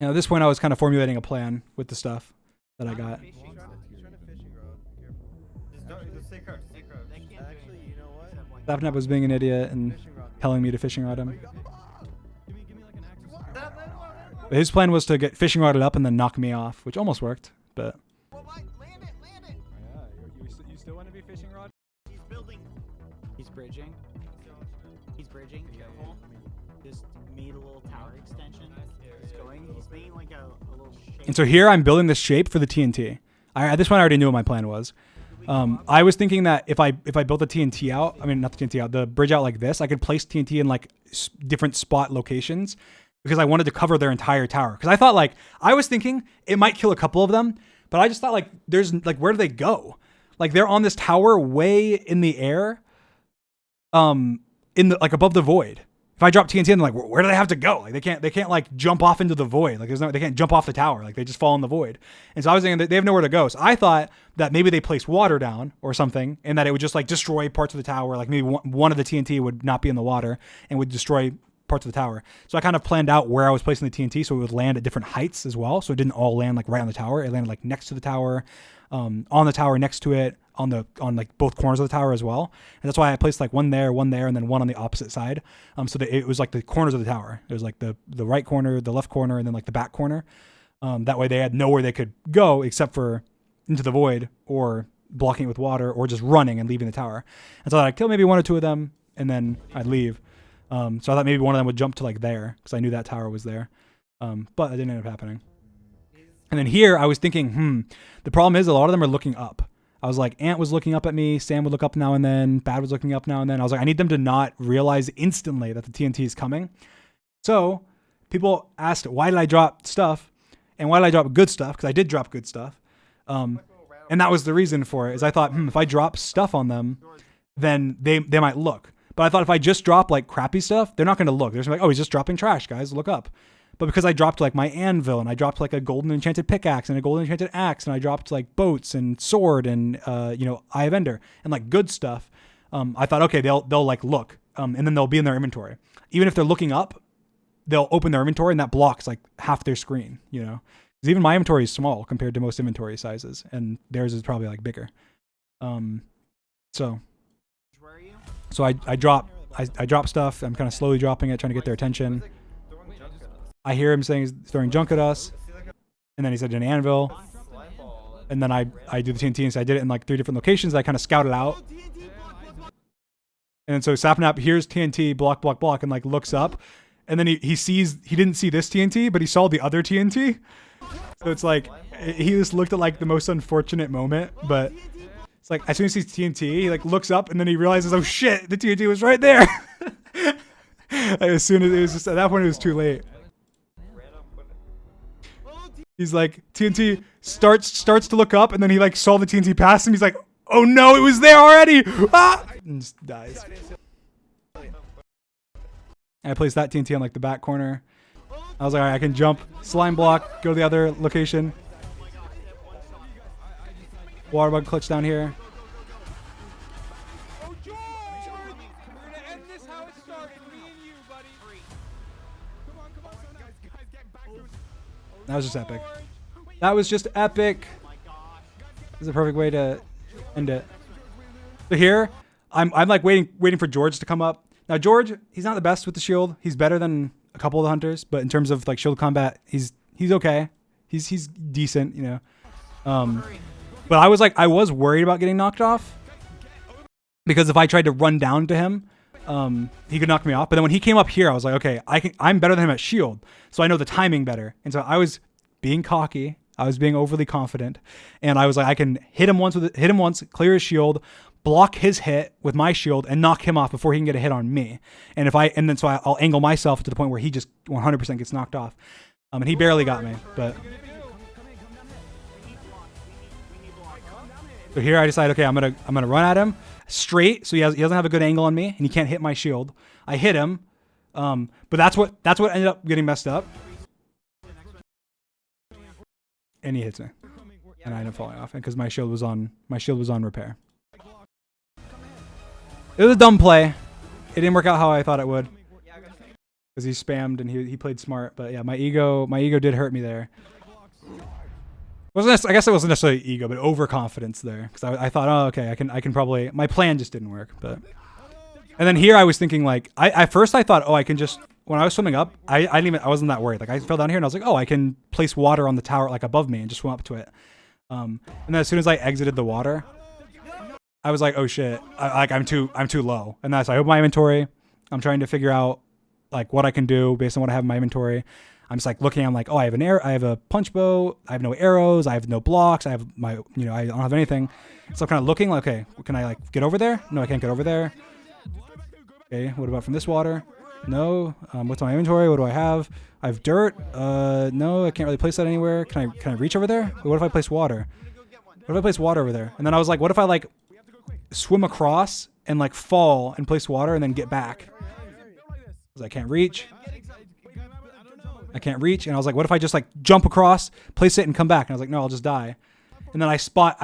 S1: And at this point, I was kind of formulating a plan with the stuff that I got.
S2: He's trying to fishing rod. Be careful.
S4: Just stay crouched. Stay crouched.
S6: They can't do
S2: Actually,
S6: anything.
S2: you know what?
S6: Except one.
S1: Sapnap was being an idiot and
S2: Fishing rod.
S1: telling me to fishing rod him.
S5: Give me like an axe or something.
S1: But his plan was to get fishing rodded up and then knock me off, which almost worked. But
S6: Well, land it.
S3: Yeah, you still want to be fishing rod?
S6: He's building.
S3: He's bridging.
S1: And so here I'm building this shape for the TNT. At this point I already knew what my plan was. I was thinking that if I built the TNT out, I mean not the TNT out, the bridge out like this, I could place TNT in like different spot locations because I wanted to cover their entire tower. Because I thought I was thinking it might kill a couple of them, but I just thought there's where do they go? Like they're on this tower way in the air, in the above the void. If I drop TNT in, they're where do they have to go? Like they can't jump off into the void. Like they can't jump off the tower. Like they just fall in the void. And so I was thinking that they have nowhere to go. So I thought that maybe they place water down or something, and that it would just destroy parts of the tower. Like maybe one of the TNT would not be in the water and would destroy parts of the tower. So I kind of planned out where I was placing the TNT so it would land at different heights as well. So it didn't all land right on the tower. It landed next to the tower, on the tower next to it, on both corners of the tower as well. And that's why I placed one there, and then one on the opposite side. So that it was the corners of the tower. It was the right corner, the left corner, and then the back corner. That way they had nowhere they could go except for into the void or blocking it with water or just running and leaving the tower. And so I'd kill maybe one or two of them and then I'd leave. So I thought maybe one of them would jump to there because I knew that tower was there. But that didn't end up happening. And then here I was thinking, the problem is a lot of them are looking up. I was Ant was looking up at me, Sam would look up now and then, Bad was looking up now and then. I was I need them to not realize instantly that the TNT is coming. So people asked, why did I drop stuff? And why did I drop good stuff? Because I did drop good stuff. And that was the reason for it, is I thought, if I drop stuff on them, then they might look. But I thought if I just drop crappy stuff, they're not going to look. They're just oh, he's just dropping trash, guys, look up. But because I dropped my anvil, and I dropped a golden enchanted pickaxe and a golden enchanted axe, and I dropped boats and sword and Eye of Ender and good stuff, I thought, okay, they'll look, and then they'll be in their inventory. Even if they're looking up, they'll open their inventory, and that blocks half their screen. Because even my inventory is small compared to most inventory sizes, and theirs is probably bigger. So I drop stuff. I'm kind of slowly dropping it, trying to get their attention. I hear him saying he's throwing junk at us, and then he said an anvil, and then I do the TNT, and so I did it in 3 different locations. I kind of scouted out, and then so Sapnap hears TNT, block, block, block, and looks up, and then he didn't see this TNT, but he saw the other TNT. So it's he just looked at the most unfortunate moment, but it's as soon as he sees TNT, he looks up, and then he realizes, oh shit, the TNT was right there. As soon as it was just at that point, it was too late. He's TNT starts to look up, and then he saw the TNT pass him. He's oh no, it was there already. Ah! And just dies. And I placed that TNT on the back corner. I was all right, I can jump, slime block, go to the other location. Water bug clutch down here.
S6: Oh, George! We're gonna end this how it started, me and you, buddy. Come on, guys, get back to it.
S1: That was just epic. That was just epic. This is a perfect way to end it. So here, I'm waiting for George to come up. Now George, he's not the best with the shield. He's better than a couple of the hunters, but in terms of shield combat, he's okay. He's decent, But I was worried about getting knocked off because if I tried to run down to him, he could knock me off. But then when he came up here, I was okay, I'm better than him at shield, so I know the timing better. And so I was being cocky. I was being overly confident, and I was I can hit him once, clear his shield, block his hit with my shield, and knock him off before he can get a hit on me. And so I'll angle myself to the point where he just 100% gets knocked off. And he barely got me, but. So here I decide, okay, I'm gonna run at him straight, so he doesn't have a good angle on me, and he can't hit my shield. I hit him, but that's what ended up getting messed up. And he hits me, and I end up falling off, because my shield was on repair. It was a dumb play. It didn't work out how I thought it would, because he spammed and he played smart. But yeah, my ego did hurt me there. I guess it wasn't necessarily ego, but overconfidence there, because I thought, oh, okay, I can probably. My plan just didn't work, but. And then here I was thinking at first I thought, oh, I can just, when I was swimming up, I wasn't that worried. I fell down here and I was oh, I can place water on the tower above me and just swim up to it. And then as soon as I exited the water, I was oh shit, I'm too low. And so I opened my inventory. I'm trying to figure out what I can do based on what I have in my inventory. I'm just like looking. I'm like, oh, I have a punch bow. I have no arrows. I have no blocks. I have I don't have anything. So I'm kind of looking like, okay, can I like get over there? No, I can't get over there. Okay, what about from this water? No. What's my inventory? What do I have? I have dirt. No, I can't really place that anywhere. Can I reach over there? What if I place water? What if I place water over there? And then I was like, what if I like swim across and like fall and place water and then get back? Because I can't reach. I can't reach. And I was like, what if I just like jump across, place it, and come back? And I was like, no, I'll just die. And then I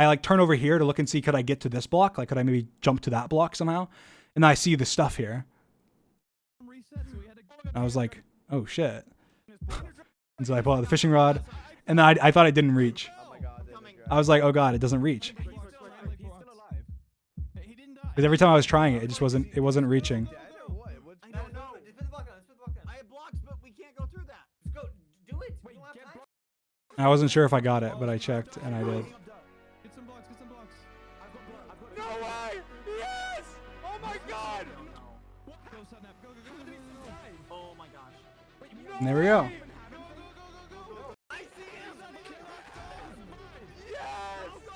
S1: like turn over here to look and see, could I get to this block? Like, could I maybe jump to that block somehow? And then I see the stuff here. And I was like, oh shit. And so I pull out the fishing rod, and then I thought I didn't reach. I was like, oh god, it doesn't reach. Because every time I was trying it, it wasn't reaching.
S4: I don't know. Just put the block down. Let's put the block down. I have blocks, but we can't go through that. Let's go. Do it. We don't have time.
S1: I wasn't sure if I got it, but I checked, and I did.
S6: Get some blocks, get some blocks.
S5: No way! Yes! Oh my god!
S6: Go, Satnap, go.
S4: Oh my gosh.
S1: And there we go.
S5: I see him! Yes! Go!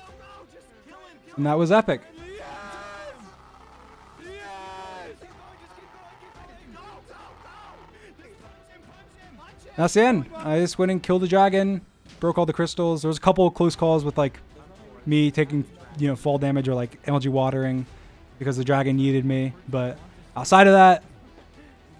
S5: Just kill him!
S1: And that was epic.
S5: Yes! Yes!
S1: That's the end. I just went and killed the dragon, broke all the crystals. There was a couple of close calls with like me taking, fall damage or like MLG watering because the dragon yeeted me. But outside of that,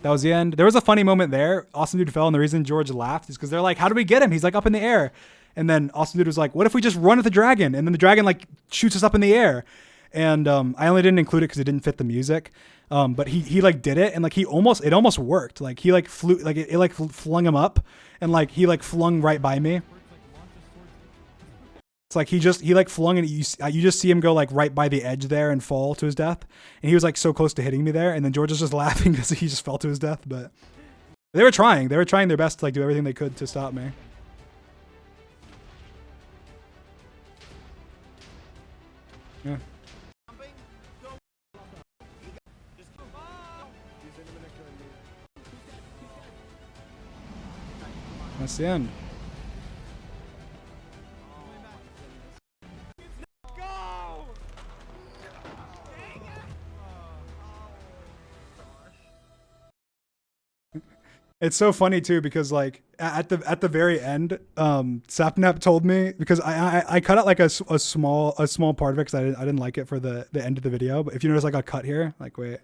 S1: that was the end. There was a funny moment there. Awesome Dude fell, and the reason George laughed is because they're like, how do we get him? He's like up in the air. And then Awesome Dude was like, what if we just run at the dragon? And then the dragon like shoots us up in the air. And I only didn't include it because it didn't fit the music. But he like did it, and like it almost worked. Like he like flew, like it like flung him up, and like he like flung right by me. It's like he like flung, and you just see him go like right by the edge there and fall to his death. And he was like so close to hitting me there, and then George was just laughing because he just fell to his death. But they were trying their best to like do everything they could to stop me. Yeah. That's the end.
S5: Go!
S1: It's so funny too because like at the very end, Sapnap told me, because I cut out like a small part of it because I didn't like it for the end of the video. But if you notice, like a cut here, like wait,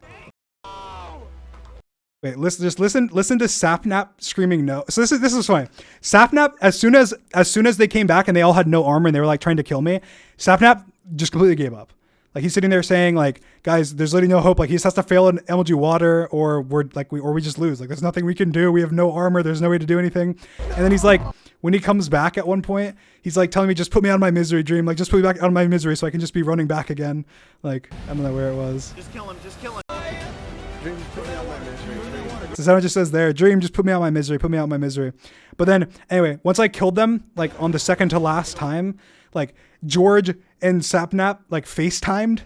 S1: listen to Sapnap screaming no. So this is funny. Sapnap, as soon as they came back and they all had no armor and they were like trying to kill me, Sapnap just completely gave up. Like he's sitting there saying like, guys, there's literally no hope. Like he just has to fail an MLG water or we just lose. Like there's nothing we can do. We have no armor. There's no way to do anything. And then he's like, when he comes back at one point, he's like telling me, just put me out of my misery, Dream. Like just put me back out of my misery so I can just be running back again. Like I don't know where it was.
S5: Just kill him.
S2: Dream, just put me out of my misery.
S1: So someone just says there, Dream, just put me out of my misery. Put me out of my misery. But then anyway, once I killed them, like on the second to last time, like George and Sapnap like FaceTimed.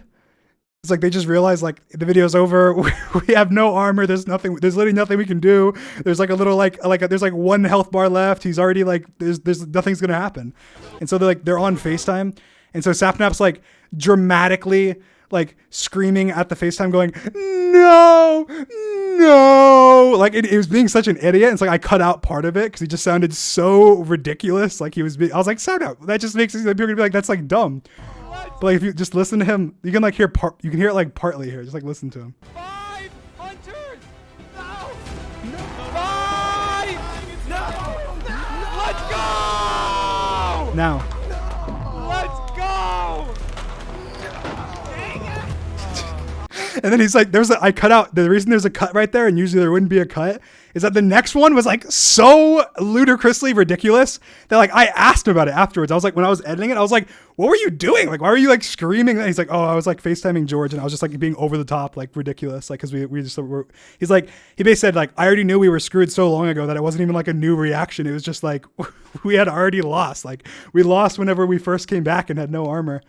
S1: It's like they just realized like the video's over. We have no armor. There's literally nothing we can do. There's like a little there's like one health bar left. He's already like there's nothing's gonna happen. And so they're on FaceTime. And so Sapnap's like dramatically like screaming at the FaceTime going, no, like it was being such an idiot. It's like I cut out part of it because he just sounded so ridiculous. Like I was like, Sapnap, that just makes people gonna be like, that's like dumb. But like if you just listen to him, you can like hear it like partly here. Just like listen to him.
S6: 5 hunters! No! 5! No! Let's go!
S1: Now.
S6: Let's go!
S1: And then he's like, I cut out, the reason there's a cut right there, and usually there wouldn't be a cut, is that the next one was like so ludicrously ridiculous that like I asked him about it afterwards. I was like, when I was editing it, I was like, what were you doing? Like, why were you like screaming? And he's like, oh, I was like FaceTiming George and I was just like being over the top, like ridiculous. Like, cause we just were, he's like, he basically said like, I already knew we were screwed so long ago that it wasn't even like a new reaction. It was just like, we had already lost. Like we lost whenever we first came back and had no armor.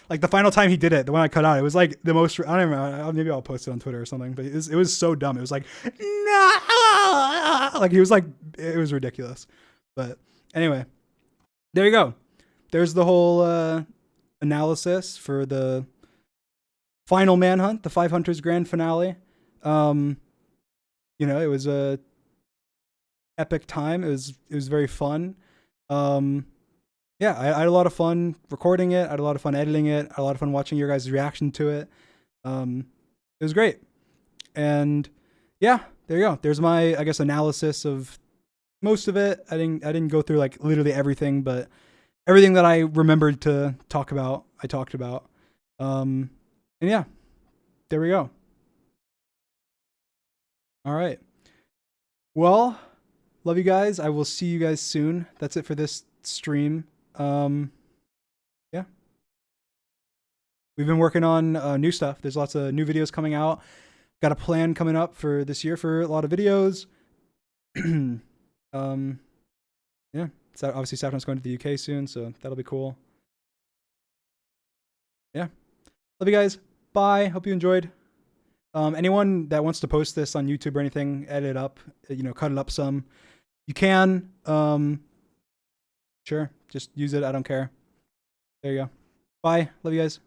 S1: like the final time he did it, the one I cut out, it was like the most. I don't know. Maybe I'll post it on Twitter or something. But it was so dumb. It was like no, like he was like it was ridiculous. But anyway, there you go. There's the whole analysis for the final Manhunt, the 5 Hunters grand finale. You know, it was a epic time. It was very fun. Yeah, I had a lot of fun recording it. I had a lot of fun editing it. I had a lot of fun watching your guys' reaction to it. It was great. And yeah, there you go. There's my, I guess, analysis of most of it. I didn't go through like literally everything, but everything that I remembered to talk about, I talked about. And yeah, there we go. All right. Well, love you guys. I will see you guys soon. That's it for this stream. Yeah. We've been working on new stuff. There's lots of new videos coming out. Got a plan coming up for this year for a lot of videos. Yeah. So obviously Saffron's going to the UK soon, so that'll be cool. Yeah. Love you guys. Bye. Hope you enjoyed. Anyone that wants to post this on YouTube or anything, edit it up, you know, cut it up some. You can. Sure. Just use it. I don't care. There you go. Bye. Love you guys.